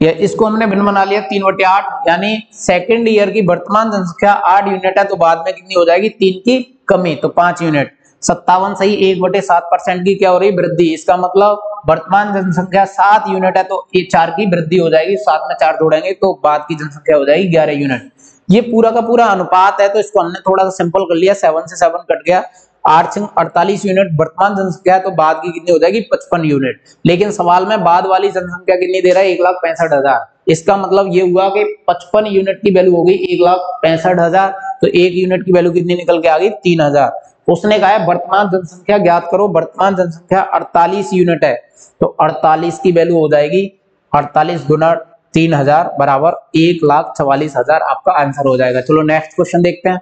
या इसको हमने भिन्न बना लिया 3/8, यानी सेकेंड ईयर की वर्तमान जनसंख्या 8 यूनिट है, तो बाद में कितनी हो जाएगी 3 की कमी, तो 5 यूनिट। 57 सही 1/7% की क्या हो रही वृद्धि, इसका मतलब वर्तमान जनसंख्या 7 यूनिट है, तो ये 4 की वृद्धि हो जाएगी, 7 में 4 जोड़ेंगे तो बाद की जनसंख्या हो जाएगी 11 यूनिट। ये पूरा का पूरा अनुपात है, तो इसको हमने थोड़ा सा सिंपल कर लिया, 7 से 7 कट गया, 8 से 48 यूनिट वर्तमान जनसंख्या है, तो बाद की कितनी हो जाएगी 55 यूनिट। लेकिन सवाल में बाद वाली जनसंख्या कितनी दे रहा है 1,65,000, इसका मतलब ये हुआ कि 55 यूनिट की वैल्यू हो गई 1,65,000, तो 1 यूनिट की वैल्यू कितनी निकल के आ गई 3,000। उसने कहा है वर्तमान जनसंख्या ज्ञात करो, वर्तमान जनसंख्या 48 यूनिट है, तो 48 की वैल्यू हो जाएगी 48 गुना 3,000 बराबर 1,44,000, आपका आंसर हो जाएगा। चलो नेक्स्ट क्वेश्चन देखते हैं।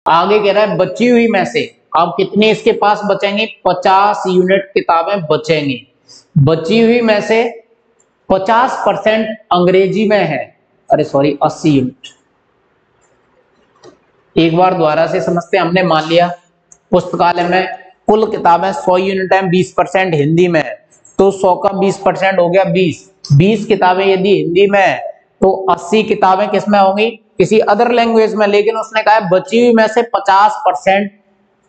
आगे कह रहा है बची हुई में से, अब कितनी इसके पास बचेंगी, 50 यूनिट किताबें बचेंगी। बची हुई में से 50% अंग्रेजी में है, अरे सॉरी 80 यूनिट। एक बार दोबारा से समझते हैं। हमने मान लिया पुस्तकालय में कुल किताबें 100 यूनिट है, 20% हिंदी में है, तो 100 का 20% हो गया 20 किताबें यदि हिंदी में है तो 80 किताबें किस में होंगी, किसी अदर लैंग्वेज में। लेकिन उसने कहा है बची हुई में से 50%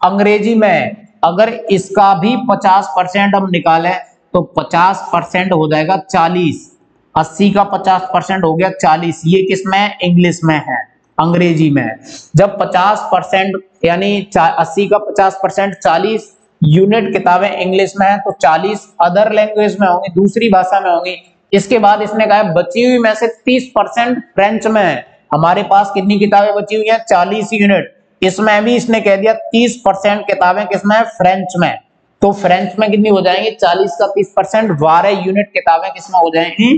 अंग्रेजी में है। अगर इसका भी 50% हम निकालें तो 50% हो जाएगा 40। 80 का 50% हो गया 40। ये किसमें है, इंग्लिश में है, अंग्रेजी में है। जब 50% यानी 80 का 50% 40 यूनिट किताबें इंग्लिश में है, तो 40 अदर लैंग्वेज में होंगी, दूसरी भाषा में होंगी। इसके बाद इसने कहा बची हुई में से 30% फ्रेंच में है। हमारे पास कितनी किताबें बची हुई हैं, 40 यूनिट। इसमें भी इसने कह दिया 30% किताबें किसमें है, फ्रेंच में। तो फ्रेंच में कितनी हो जाएंगी, 40 का 30%, 12 यूनिट किताबें किसमें हो जाएंगी,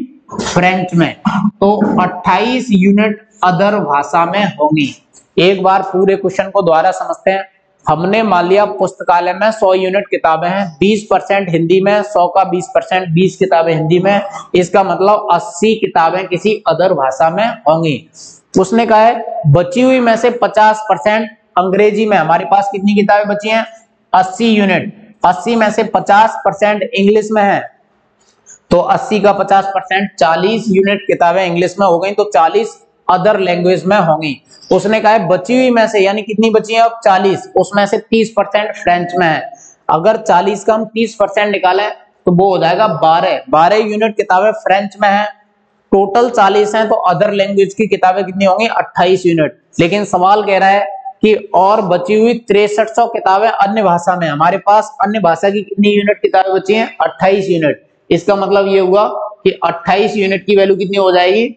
फ्रेंच में। तो 28 यूनिट अदर भाषा में होंगी। एक बार पूरे क्वेश्चन को दोबारा समझते हैं। हमने मान लिया पुस्तकालय में 100 यूनिट किताबें हैं, 20% हिंदी में, 100 का 20%, 20 किताबें हिंदी में। इसका मतलब 80 किताबें किसी अदर भाषा में होंगी। उसने कहा है बची हुई में से 50% अंग्रेजी में। हमारे पास कितनी किताबें बची हैं, 80 यूनिट। 80 में से 50% इंग्लिश में है, तो 80 का 50%, 40 यूनिट किताबें इंग्लिश में हो गई, तो 40 अदर लैंग्वेज में होंगी। उसने कहा है बची हुई में से, यानी कितनी बची है अब 40, उसमें से 30% फ्रेंच में है। अगर 40 का हम 30% निकालें तो वो हो जाएगा 12 यूनिट किताबें फ्रेंच में है। टोटल 40 हैं, तो अदर लैंग्वेज की किताबें कितनी होंगी, 28 यूनिट। लेकिन सवाल कह रहा है कि और बची हुई 6300 किताबें अन्य भाषा में। हमारे पास अन्य भाषा की कितनी यूनिट किताबें बची हैं, 28 यूनिट। इसका मतलब ये हुआ कि 28 यूनिट की वैल्यू कितनी हो जाएगी,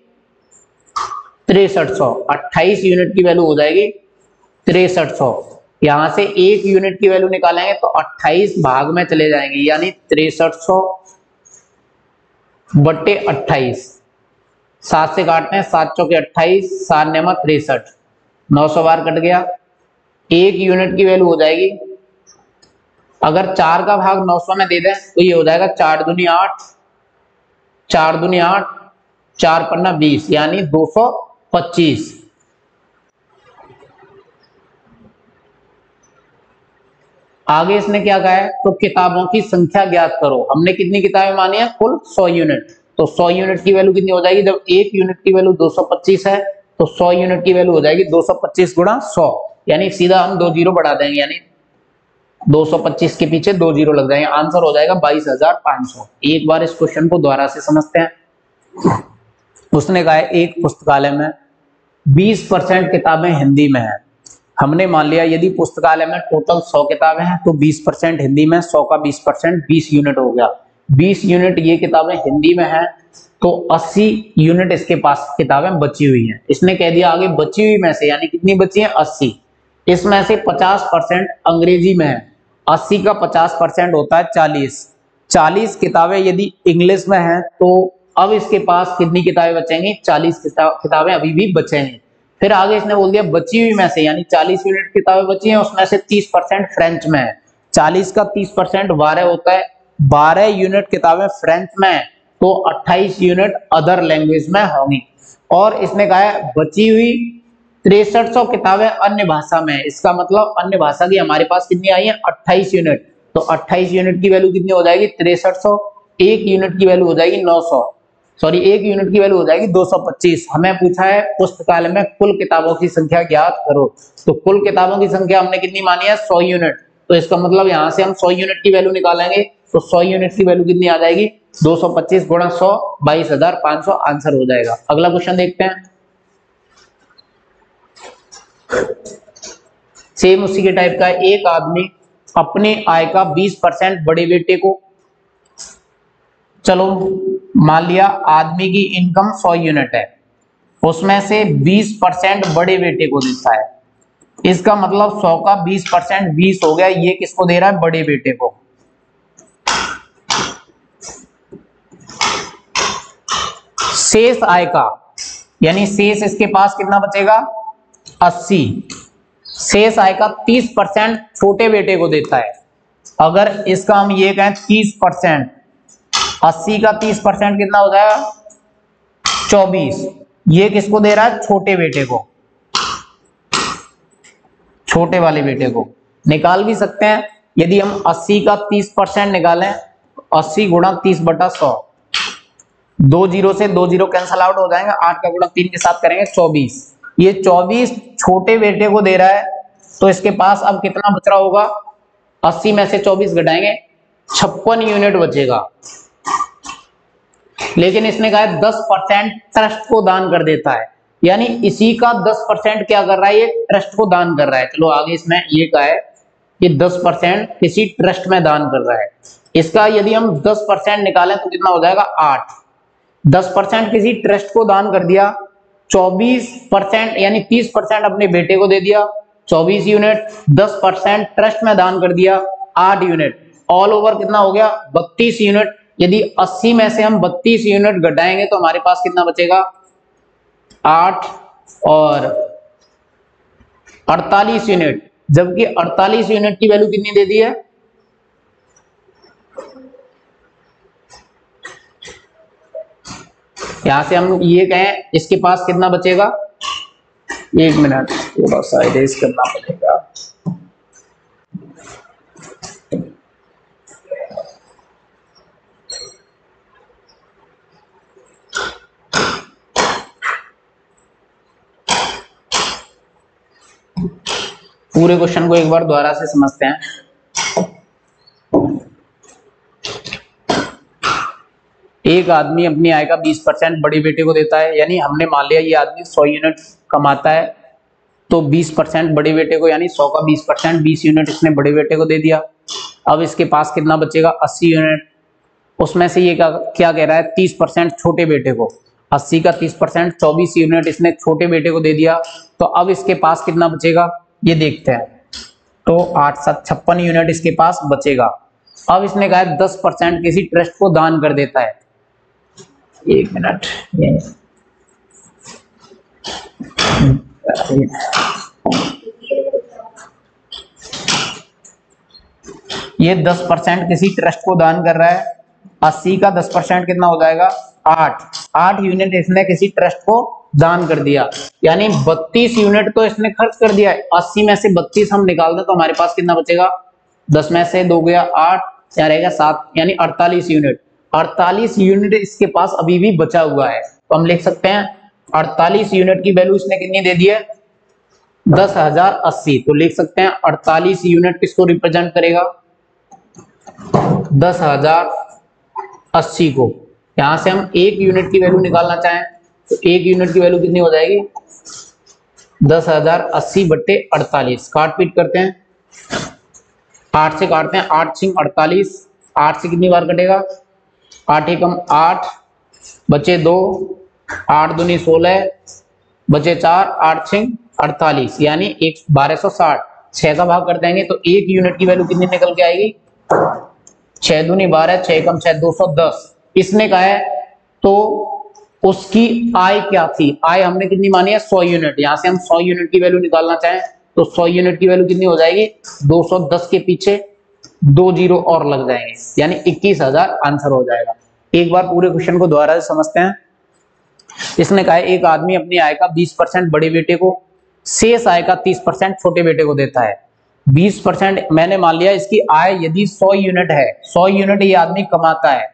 6300। 28 यूनिट की वैल्यू हो जाएगी 6300। यहां से एक यूनिट की वैल्यू निकालेंगे तो 28 भाग में चले जाएंगे, यानी 6300 बटे 28। 7 से काटते हैं, 7 चौके 28, 7 नेमा 63, 900 बार कट गया। एक यूनिट की वैल्यू हो जाएगी, अगर 4 का भाग 900 में दे दें तो ये हो जाएगा 4 दूनी 8, 4 दूनी 8, 4 पन्ना 20, यानी 225। आगे इसने क्या कहा है, तो किताबों की संख्या ज्ञात करो। हमने कितनी किताबें मानी है, कुल 100 यूनिट। तो 100 यूनिट की वैल्यू कितनी हो जाएगी, जब एक यूनिट की वैल्यू 225 है तो 100 यूनिट की वैल्यू हो जाएगी 225 गुणा 100, यानी सीधा हम 2 जीरो बढ़ा देंगे, यानी 225 के पीछे 2 जीरो लग जाएंगे। आंसर हो जाएगा 22,500। एक बार इस क्वेश्चन को दोबारा से समझते हैं। उसने कहा है एक पुस्तकालय में 20% किताबें हिंदी में है। हमने मान लिया यदि पुस्तकालय में टोटल 100 किताबें हैं तो 20% हिंदी में, 100 का 20%, 20 यूनिट हो गया। 20 यूनिट ये किताबें हिंदी में है, तो 80 यूनिट इसके पास किताबें बची हुई हैं। इसने कह दिया आगे बची हुई में से, यानी कितनी बची है, 80। इसमें से 50% अंग्रेजी में है। 80 का 50% होता है 40। 40 किताबें यदि इंग्लिश में है तो अब इसके पास कितनी किताबें बचेंगी, 40 किताबें अभी भी बचेंगी। फिर आगे इसने बोल दिया बची हुई में से, यानी 40 यूनिट किताबें बची हैं, उसमें से 30% फ्रेंच में है। 40 का 30% 12 होता है। 12 यूनिट किताबें फ्रेंच में है, तो 28 यूनिट अदर लैंग्वेज में होंगी। और इसने कहा है बची हुई 6300 किताबें अन्य भाषा में है। इसका मतलब अन्य भाषा की हमारे पास कितनी आई है, 28 यूनिट। तो 28 यूनिट की वैल्यू कितनी हो जाएगी, 6300। एक यूनिट की वैल्यू हो जाएगी 900, सॉरी एक यूनिट की वैल्यू हो जाएगी 225। हमें पूछा है पुस्तकालय में कुल किताबों की संख्या ज्ञात करो। तो कुल किताबों की संख्या हमने कितनी मानी है, 100 यूनिट। तो इसका मतलब यहां से हम 100 यूनिट की वैल्यू निकालेंगे, तो 100 यूनिट की वैल्यू कितनी आ जाएगी, 225 गुणा 100, 22,500 आंसर हो जाएगा। अगला क्वेश्चन देखते हैं। सेम उसी के टाइप का, एक आदमी अपने आय का 20% बड़े बेटे को, चलो मान लिया आदमी की इनकम 100 यूनिट है, उसमें से 20% बड़े बेटे को देता है। इसका मतलब 100 का 20% 20 हो गया, ये किसको दे रहा है, बड़े बेटे को। शेष आय का, यानी शेष इसके पास कितना बचेगा, 80। शेष आय का 30% छोटे बेटे को देता है। अगर इसका हम ये कहें 30%, 80 का 30% कितना हो जाएगा 24। ये किसको दे रहा है? छोटे बेटे को, छोटे वाले बेटे को। निकाल भी सकते हैं, यदि हम 80 का 30% निकालें, 80 गुणा 30/100, 2 जीरो से 2 जीरो कैंसल आउट हो जाएंगे, 8 का गुणा 3 के साथ करेंगे 24। ये 24 छोटे बेटे को दे रहा है, तो इसके पास अब कितना बच रहा होगा? 80 में से 24 घटाएंगे, 56 यूनिट बचेगा। लेकिन इसने कहा 10% ट्रस्ट को दान कर देता है, यानी इसी का 10% क्या कर रहा है? ये ट्रस्ट को दान कर रहा है। चलो आगे इसमें ये कहा है कि 10% किसी ट्रस्ट में दान कर रहा है। इसका यदि हम 10% निकालें तो कितना हो जाएगा? 8। 10% किसी ट्रस्ट को दान कर दिया, 24% यानी 30% अपने बेटे को दे दिया 24 यूनिट, 10% ट्रस्ट में दान कर दिया 8 यूनिट, ऑल ओवर कितना हो गया? 32 यूनिट। यदि 80 में से हम 32 यूनिट घटाएंगे तो हमारे पास कितना बचेगा? 8 और 48 यूनिट, जबकि 48 यूनिट की वैल्यू कितनी दे दी है? यहां से हम ये कहें इसके पास कितना बचेगा? 1 मिनट, थोड़ा सा इरेज करना पड़ेगा। पूरे क्वेश्चन को एक बार दोबारा से समझते हैं। एक आदमी अपनी आय का 20% बड़े बेटे को देता है, यानी हमने मान लिया ये आदमी 100 यूनिट कमाता है, तो 20% बड़े बेटे को, यानी 100 का 20%, 20 यूनिट इसने बड़े बेटे को दे दिया। अब इसके पास कितना बचेगा? 80 यूनिट। उसमें से ये क्या कह रहा है? 30% छोटे बेटे को। 80 का 30%, 24 यूनिट इसने छोटे बेटे को दे दिया, तो अब इसके पास कितना बचेगा ये देखते हैं। तो 8 7 56 यूनिट इसके पास बचेगा। अब इसने कहा 10% किसी ट्रस्ट को दान कर देता है। 1 मिनट, ये 10% किसी ट्रस्ट को दान कर रहा है। 80 का 10% कितना हो जाएगा? 8 यूनिट इसने किसी ट्रस्ट को दान कर दिया, यानी 32 यूनिट तो इसने खर्च कर दिया। 80 में से 32 हम निकाल दें तो हमारे पास कितना बचेगा? 10 में से 2 गया 8, क्या रहेगा 7, यानी 48 यूनिट। 48 यूनिट इसके पास अभी भी बचा हुआ है, तो हम लिख सकते हैं 48 यूनिट की वैल्यू इसने कितनी दे दी है? 10,080। तो लिख सकते हैं 48 यूनिट किसको रिप्रेजेंट करेगा? 10,080 को। यहां से हम 1 यूनिट की वैल्यू निकालना चाहें तो 1 यूनिट की वैल्यू कितनी हो जाएगी? 10,080 बट्टे 48। काट पीट करते हैं, 8 से काटते हैं, 8 6 48, 8 से कितनी बार कटेगा? 8 एकम 8, बचे 2, 8 दूनी 16, बचे 4, 8 6 48, यानी 1260। 6 का भाग कर देंगे तो 1 यूनिट की वैल्यू कितनी निकल के आएगी? 6 दूनी 12, 6 एकम 6, 210। इसने कहा है तो उसकी आय क्या थी? आय हमने कितनी मानी है? 100 यूनिट। यहां से हम 100 यूनिट की वैल्यू निकालना चाहें तो 100 यूनिट की वैल्यू कितनी हो जाएगी? 210 के पीछे 2 जीरो और लग जाएंगे, यानी 21,000 आंसर हो जाएगा। एक बार पूरे क्वेश्चन को दोबारा से समझते हैं। इसने कहा एक आदमी अपनी आय का 20% बड़े बेटे को, शेष आय का 30% छोटे बेटे को देता है। 20% मैंने मान लिया इसकी आय यदि 100 यूनिट है, 100 यूनिट ये आदमी कमाता है,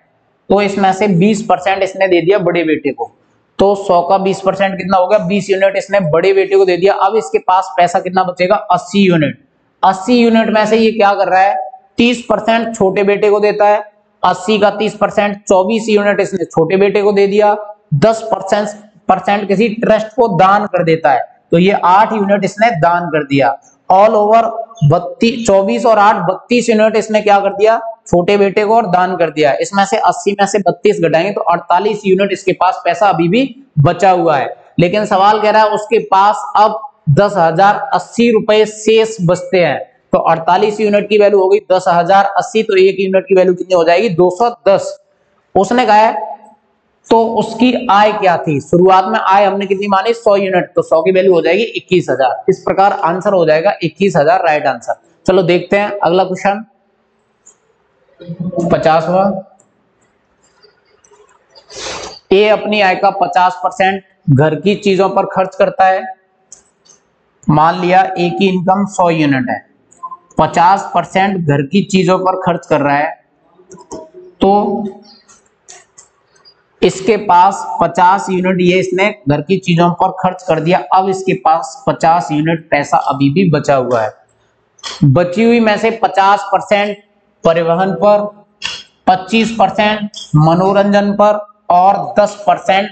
तो इसमें से 20% इसने दे दिया बड़े बेटे को, तो 100 का 20% कितना हो गया? 20 यूनिट इसने बड़े बेटे को दे दिया। अब इसके पास पैसा कितना बचेगा? 80 यूनिट। 80 यूनिट में से ये क्या कर रहा है? 30% छोटे बेटे को देता है। 80 का 30%, 24 यूनिट इसने छोटे बेटे को दे दिया। 10% किसी ट्रस्ट को दान कर देता है, तो ये 8 यूनिट इसने दान कर दिया। ऑल ओवर 24 और 8 32 यूनिट इसने क्या कर दिया? छोटे बेटे को और दान कर दिया। इसमें से 80 में से 32 घटाएंगे तो 48 यूनिट इसके पास पैसा अभी भी बचा हुआ है। लेकिन सवाल कह रहा है उसके पास अब 10,080 रुपए शेष बचते हैं, तो 48 यूनिट की वैल्यू हो गई 10,080, तो 1 यूनिट की वैल्यू कितनी हो जाएगी? 210। उसने कहा है तो उसकी आय क्या थी? शुरुआत में आय हमने कितनी मानी? 100 यूनिट, तो 100 की वैल्यू हो जाएगी 21,000। इस प्रकार आंसर हो जाएगा 21,000 राइट आंसर। चलो देखते हैं अगला क्वेश्चन 50वां। ए अपनी आय का 50% घर की चीजों पर खर्च करता है। मान लिया ए की इनकम 100 यूनिट है, 50% घर की चीजों पर खर्च कर रहा है, तो इसके पास 50 यूनिट ये इसने घर की चीजों पर खर्च कर दिया। अब इसके पास 50 यूनिट पैसा अभी भी बचा हुआ है। बची हुई में से 50% परिवहन पर, 25% मनोरंजन पर और 10%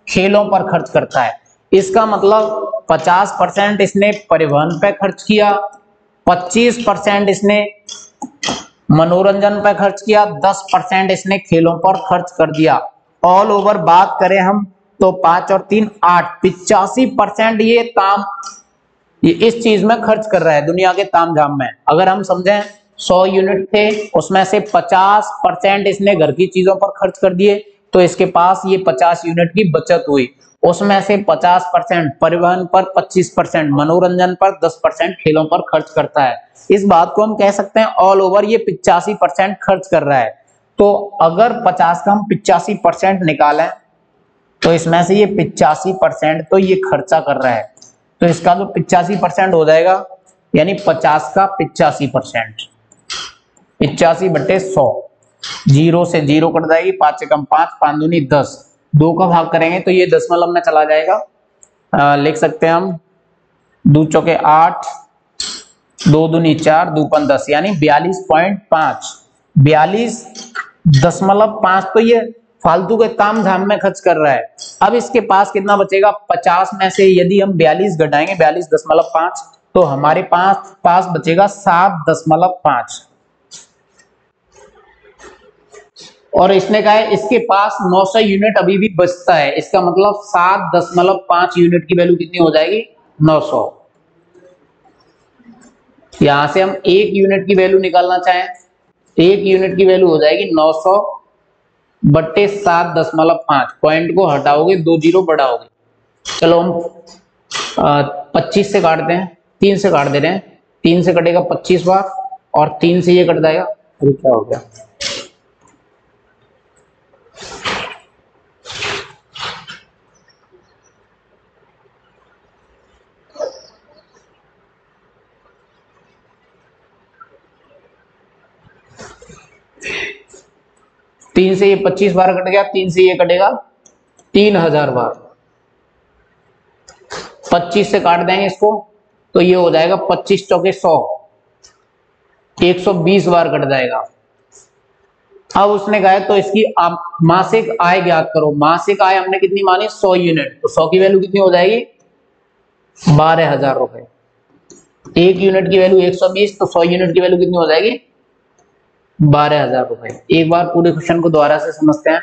खेलों पर खर्च करता है। इसका मतलब 50% इसने परिवहन पे खर्च किया, 25% इसने मनोरंजन पर खर्च किया, 10% इसने खेलों पर खर्च कर दिया। ऑल ओवर बात करें हम तो 5 और 3 8, 85% ये इस चीज में खर्च कर रहा है, दुनिया के तामझाम में। अगर हम समझें 100 यूनिट थे, उसमें से 50% इसने घर की चीजों पर खर्च कर दिए, तो इसके पास ये 50 यूनिट की बचत हुई। उसमें से 50% परिवहन पर, 25% मनोरंजन पर, 10% खेलों पर खर्च करता है। इस बात को हम कह सकते हैं ऑल ओवर ये 85% खर्च कर रहा है। तो अगर 50 का हम 85% निकालें तो इसमें से ये 85% तो ये खर्चा कर रहा है, तो इसका जो 85% हो जाएगा, यानी 50 का 85%, 85/100, 0 से 0 कट जाएगी, 5 से कम 5, 5 दूनी 10, 2 का भाग करेंगे तो ये दशमलव में चला जाएगा। लिख सकते हैं हम 2 चौके 8, 2 दूनी 4, 2 पंच 10, यानी 42.5, 42.5 तो ये फालतू के ताम झाम में खर्च कर रहा है। अब इसके पास कितना बचेगा? 50 में से यदि हम 42 घटाएंगे, 42.5, तो हमारे पास बचेगा 7.5। और इसने कहा है इसके पास 900 यूनिट अभी भी बचता है। इसका मतलब 7.5 यूनिट की वैल्यू कितनी हो जाएगी? 900। यहां से हम 1 यूनिट की वैल्यू निकालना चाहें, 1 यूनिट की वैल्यू हो जाएगी 900/7.5। पॉइंट को हटाओगे, 2 जीरो बढ़ाओगे। चलो हम 25 से काटते हैं, 3 से काट दे रहे हैं, 3 से कटेगा 25 बार और 3 से ये कट जाएगा। अरे क्या हो गया? तीन से ये 25 बार कट गया, 3 से ये कटेगा 3000 बार। 25 से काट देंगे इसको तो ये हो जाएगा 25 चौके 100, 120 बार कट जाएगा। अब उसने कहा तो इसकी आप मासिक आय ज्ञात करो। मासिक आय हमने कितनी मानी? 100 यूनिट, तो 100 की वैल्यू कितनी हो जाएगी? 12,000 रुपए। 1 यूनिट की वैल्यू 120, तो 100 यूनिट की वैल्यू कितनी हो जाएगी? 12,000 रुपए। एक बार पूरे क्वेश्चन को दोबारा से समझते हैं।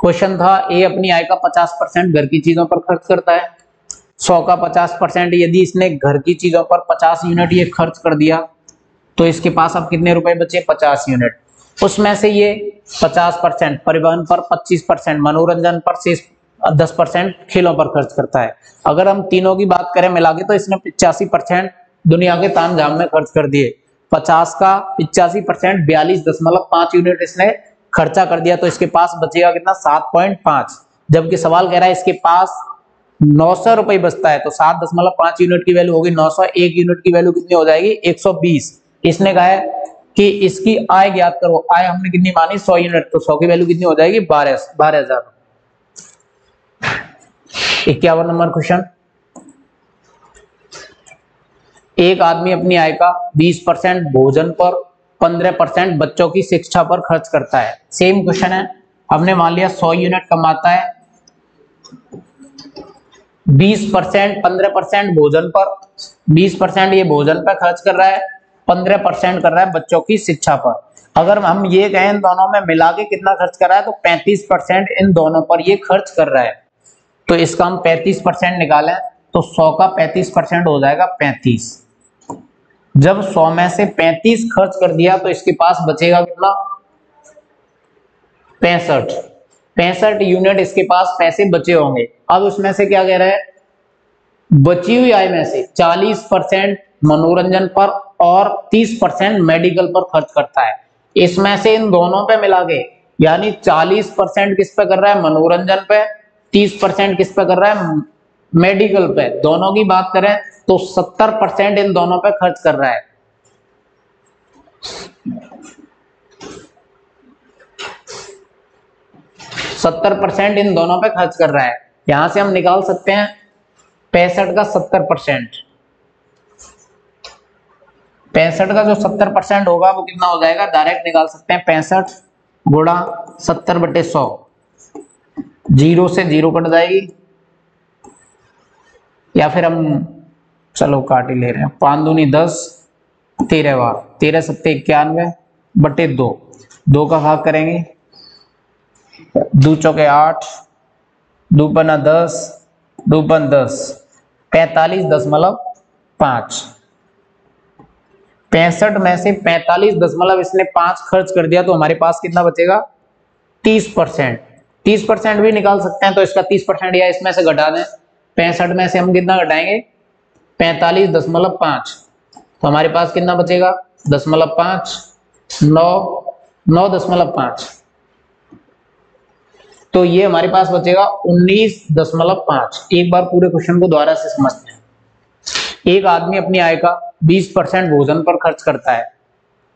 क्वेश्चन था ए अपनी आय का 50% घर की चीजों पर खर्च करता है। 100 का 50%, यदि इसने घर की चीजों पर 50 यूनिट ये खर्च कर दिया तो इसके पास अब कितने रुपए बचे? 50 यूनिट। उसमें से ये 50% परिवहन पर, 25% मनोरंजन पर, शेष 10% खेलों पर खर्च करता है। अगर हम तीनों की बात करें मिला के तो इसने 85% दुनिया के तामझाम में खर्च कर दिए। 50 का 85%, 42.5 यूनिट इसने खर्चा कर दिया, तो इसके पास बचेगा कितना? 7.5। जबकि सवाल कह रहा है इसके पास 900 रुपए बचता है, तो 7.5 यूनिट की वैल्यू होगी 900। 1 यूनिट की वैल्यू कितनी हो जाएगी? 120। इसने कहा है कि इसकी आय ज्ञात करो। आय हमने कितनी मानी? 100 यूनिट, तो 100 की वैल्यू कितनी हो जाएगी? 12,000। 51 नंबर क्वेश्चन। एक आदमी अपनी आय का 20% भोजन पर, 15% बच्चों की शिक्षा पर खर्च करता है। सेम क्वेश्चन है। हमने मान लिया 100 यूनिट कमाता है, 20%, 15% भोजन पर, 20% ये भोजन पर खर्च कर रहा है, 15% कर रहा है बच्चों की शिक्षा पर। अगर हम ये कहें इन दोनों में मिला के कितना खर्च कर रहा है, तो 35% इन दोनों पर ये खर्च कर रहा है। तो इसका हम 35% निकालें तो 100 का 35% हो जाएगा 35। जब 100 में से 35 खर्च कर दिया तो इसके पास बचेगा कितना? 65 यूनिट इसके पास पैसे बचे होंगे। अब उसमें से क्या कह रहा है, बची हुई आय में से 40% मनोरंजन पर और 30% मेडिकल पर खर्च करता है। इसमें से इन दोनों पे मिला के, यानी 40% किस पे कर रहा है? मनोरंजन पे। 30% किस पे कर रहा है? मेडिकल पे। दोनों की बात करें तो 70% इन दोनों पे खर्च कर रहा है। सत्तर परसेंट इन दोनों पे खर्च कर रहा है। यहां से हम निकाल सकते हैं 65 का 70%। 65 का जो 70% होगा वो कितना हो जाएगा? डायरेक्ट निकाल सकते हैं, 65 गुणा 70/100। 0 से 0 कट जाएगी, या फिर हम चलो काट ही ले रहे हैं। 5 दूनी 10, 13 बार 13 सत्ते 91/2। 2 का भाग करेंगे, 2 चौके 8, 2 पन्ना 10, 2 पन 10, 45.5। 65 में से 45 इसने 5 खर्च कर दिया तो हमारे पास कितना बचेगा? 30%। 30% भी निकाल सकते हैं, तो इसका 30% या इसमें से घटा दें। 65 में से हम कितना घटाएंगे? 45.5। तो हमारे पास कितना बचेगा? 0.5, 9.5। तो ये हमारे पास बचेगा 19.5। एक बार पूरे क्वेश्चन को दोबारा से समझते हैं। एक आदमी अपनी आय का 20% भोजन पर खर्च करता है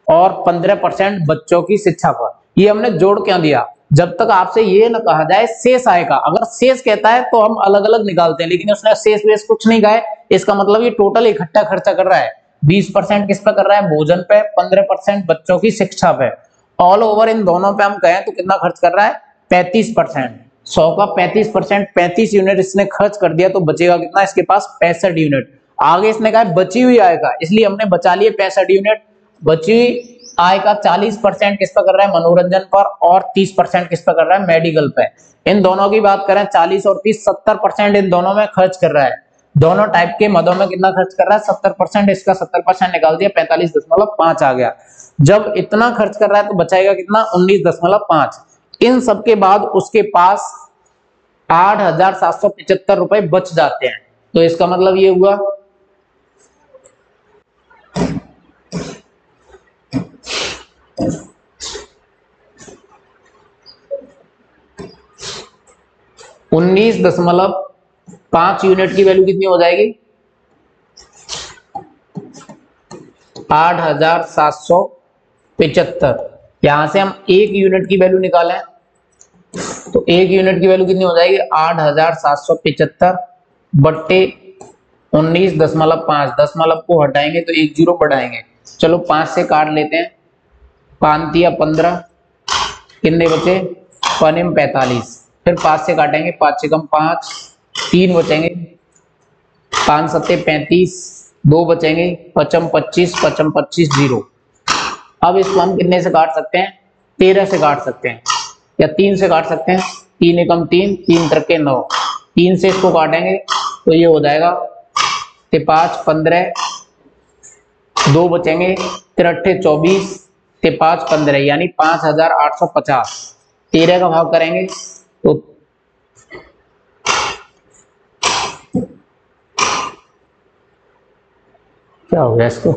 और 15% बच्चों की शिक्षा पर। ये हमने जोड़ क्यों दिया? जब तक आपसे ये ना कहा जाए शेष आय का, अगर शेष कहता है तो हम अलग अलग निकालते हैं, लेकिन उसने शेष वेश कुछ नहीं कहा है। इसका मतलब ये टोटल इकट्ठा खर्चा कर रहा है। 20% किस पे कर रहा है? भोजन पे। 15% बच्चों की शिक्षा पे। ऑल ओवर इन दोनों पे हम कहें तो कितना खर्च कर रहा है? 35%। 100 का 35%, 35 यूनिट इसने खर्च कर दिया तो बचेगा कितना इसके पास? 65 यूनिट। आगे इसने कहा बची हुई आय का, इसलिए हमने बचा लिए 65 यूनिट। बची हुई आय का 40% किस पर कर रहा है? मनोरंजन पर, और 30% किस पर कर रहा है? मेडिकल पे। इन दोनों की बात करें 40 और 30, 70% इन दोनों में खर्च कर रहा है। दोनों टाइप के मदों में कितना खर्च कर रहा है? 70%। इसका 70% निकाल दिया, 45.5 आ गया। जब इतना खर्च कर रहा है तो बचाएगा कितना? 19.5। इन सब के बाद उसके पास 8,775 रुपए बच जाते हैं। तो इसका मतलब ये हुआ ,19.5 यूनिट की वैल्यू कितनी हो जाएगी? 8,775। यहां से हम 1 यूनिट की वैल्यू निकालें तो 1 यूनिट की वैल्यू कितनी हो जाएगी? 8,775 बट्टे 19.5। दशमलव को हटाएंगे तो 1 0 बढ़ाएंगे। चलो 5 से काट लेते हैं। 5 दिया 15, कितने बचे? 45। फिर 5 से काटेंगे, 5 से कम 5, 3 बचेंगे। 5 सत्ते 35, 2 बचेंगे। 55 25, 55 25 0। अब इसको हम कितने से काट सकते हैं? 13 से काट सकते हैं, या 3 से काट सकते हैं। 3 एकम 3, 3 त्रिके 9। 3 से इसको काटेंगे तो ये हो जाएगा 5 15, 2 बचेंगे। 3 24, 5 15, यानी 5,850। 13 का भाग करेंगे तो क्या हो गया इसको?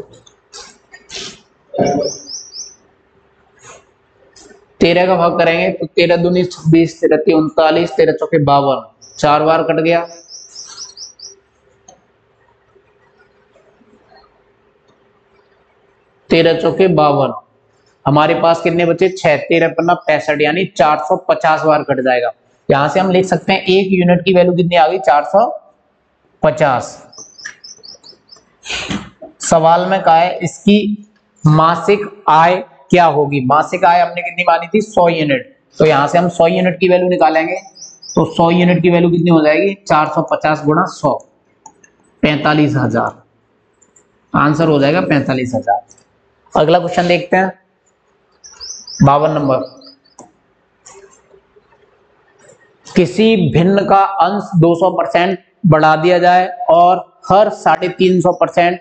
13 का भाग करेंगे तो 13 दूनी 26, 13 तीन 39, 13 चौके 52। 4 बार कट गया। 13 चौके 52। हमारे पास कितने बचे? 6। 13 पन्ना 65, यानी 450 बार कट जाएगा। यहां से हम लिख सकते हैं 1 यूनिट की वैल्यू कितनी आ गई? 450। सवाल में कहा है इसकी मासिक आय क्या होगी? मासिक आय हमने कितनी मानी थी? 100 यूनिट। तो यहां से हम 100 यूनिट की वैल्यू निकालेंगे तो 100 यूनिट की वैल्यू कितनी हो जाएगी? 450 गुणा 100, 45,000। आंसर हो जाएगा 45,000। अगला क्वेश्चन देखते हैं, 52 नंबर। किसी भिन्न का अंश 200% बढ़ा दिया जाए और हर 350%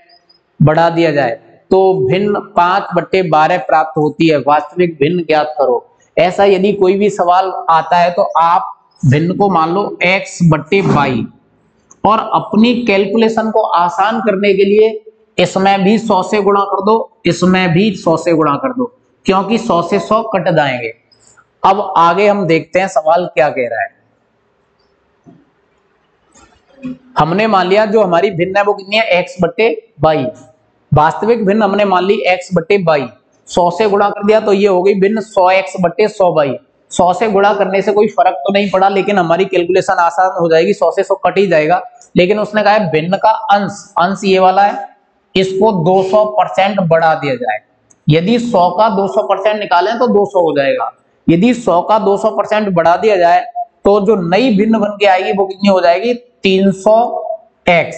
बढ़ा दिया जाए तो भिन्न 5/12 प्राप्त होती है, वास्तविक भिन्न ज्ञात करो। ऐसा यदि कोई भी सवाल आता है तो आप भिन्न को मान लो x/22 और अपनी कैलकुलेशन को आसान करने के लिए इसमें भी 100 से गुणा कर दो, इसमें भी 100 से गुणा कर दो, क्योंकि 100 से 100 कट जाएंगे। अब आगे हम देखते हैं सवाल क्या कह रहा है। हमने मान लिया जो हमारी भिन्न है वो कितनी है, x/22। वास्तविक भिन्न हमने मान ली x/22, 100 से गुणा कर दिया तो ये हो गई भिन्न 100x/10022। 100 से गुणा करने से कोई फर्क तो नहीं पड़ा, लेकिन हमारी कैलकुलेशन आसान हो जाएगी, 100 से 100 कट ही जाएगा। लेकिन उसने कहा है भिन्न का अंश, अंश ये वाला है, इसको 200% बढ़ा दिया जाए। यदि 100 का 200% निकालें तो 200 हो जाएगा। यदि 100 का 200% बढ़ा दिया जाए तो जो नई भिन्न बन के आएगी वो कितनी हो जाएगी, 300x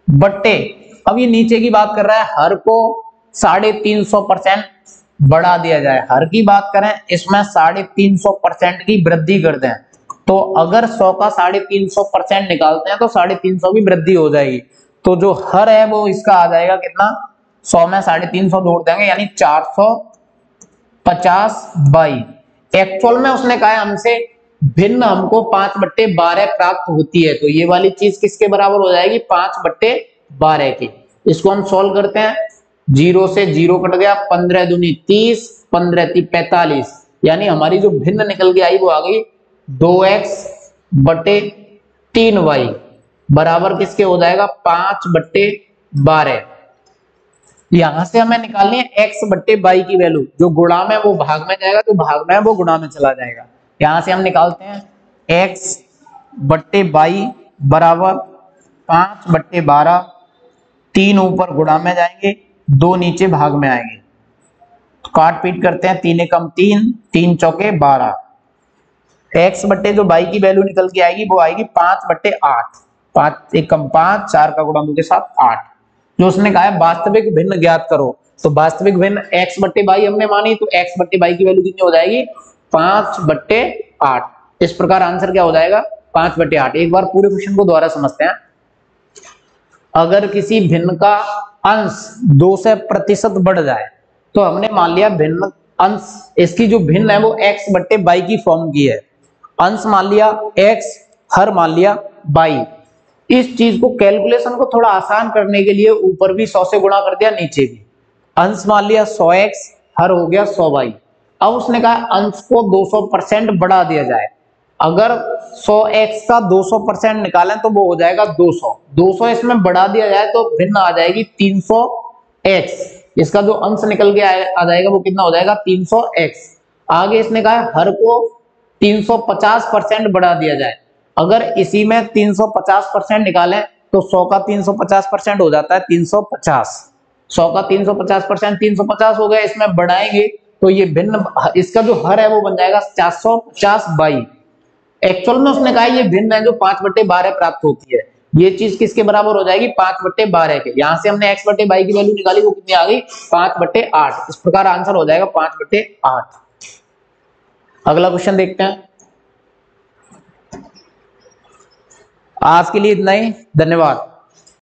बट्टे, अब ये नीचे की बात कर रहा है, हर को 350% बढ़ा दिया जाए। हर की बात करें, इसमें 350% की वृद्धि कर दें, तो अगर 100 का 350% निकालते हैं तो 350 की वृद्धि हो जाएगी। तो जो हर है वो इसका आ जाएगा कितना, 100 में 350 जोड़ देंगे यानी 450/22। एक्चुअल में उसने कहा है हमसे भिन्न हमको 5/12 प्राप्त होती है, तो ये वाली चीज किसके बराबर हो जाएगी, 5/12 की। इसको हम सॉल्व करते हैं, 0 से 0 कट गया, 15 दूनी 30, 15 × 45, यानी हमारी जो भिन्न निकल के आई वो आ गई 2x/3y बराबर किसके हो जाएगा, 5/12। यहां से हमें निकालनी है x/22 की वैल्यू, जो गुणा में वो भाग में जाएगा, जो भाग में है वो गुणा में चला जाएगा। यहां से हम निकालते हैं x/22 बराबर 5/12, 3 ऊपर गुणा में जाएंगे, 2 नीचे भाग में आएंगे, तो काट पीट करते हैं, 3 एकम 3, 3 चौके 12। x/22 की वैल्यू निकल के आएगी वो आएगी 5/8, 5 एकम 5, 4 का गुणा 2 के साथ 8। जो उसने कहा है वास्तविक भिन्न ज्ञात करो, तो वास्तविक भिन्न x/22 हमने मानी, तो x/22 की वैल्यू कितनी हो जाएगी, 5/8। इस प्रकार आंसर क्या हो जाएगा, 5/8। एक बार पूरे क्वेश्चन को दोबारा समझते हैं। अगर किसी भिन्न का अंश 2 से प्रतिशत बढ़ जाए, तो हमने मान लिया भिन्न अंश, इसकी जो भिन्न है वो x/22 की फॉर्म की है। अंश मान लिया x, हर मान लिया 22। इस चीज को कैलकुलेशन को थोड़ा आसान करने के लिए ऊपर भी 100 से गुणा कर दिया, नीचे भी। अंश मान लिया 100x, हर हो गया 100y। अब उसने कहा अंश को 200% बढ़ा दिया जाए। अगर 100x का 200% निकालें तो वो हो जाएगा 200। 200 इसमें बढ़ा दिया जाए तो भिन्न आ जाएगी 300x। इसका जो अंश निकल के आ जाएगा वो कितना हो जाएगा, 300x। आगे इसने कहा हर को 350% बढ़ा दिया जाए। अगर इसी में 350% निकालें तो 100 का 350% हो जाता है 350। 100 का 350% 350 हो गया, इसमें बढ़ाएंगे तो ये भिन्न, इसका जो हर है वो बन जाएगा 450/22। एक्चुअल में उसने कहा ये भिन्न है जो 5/12 प्राप्त होती है। ये चीज किसके बराबर हो जाएगी, 5/12 के। यहां से हमने x/22 की वैल्यू निकाली, वो कितनी आ गई, 5/8। इस प्रकार आंसर हो जाएगा 5/8। अगला क्वेश्चन देखते हैं। आज के लिए इतना ही, धन्यवाद।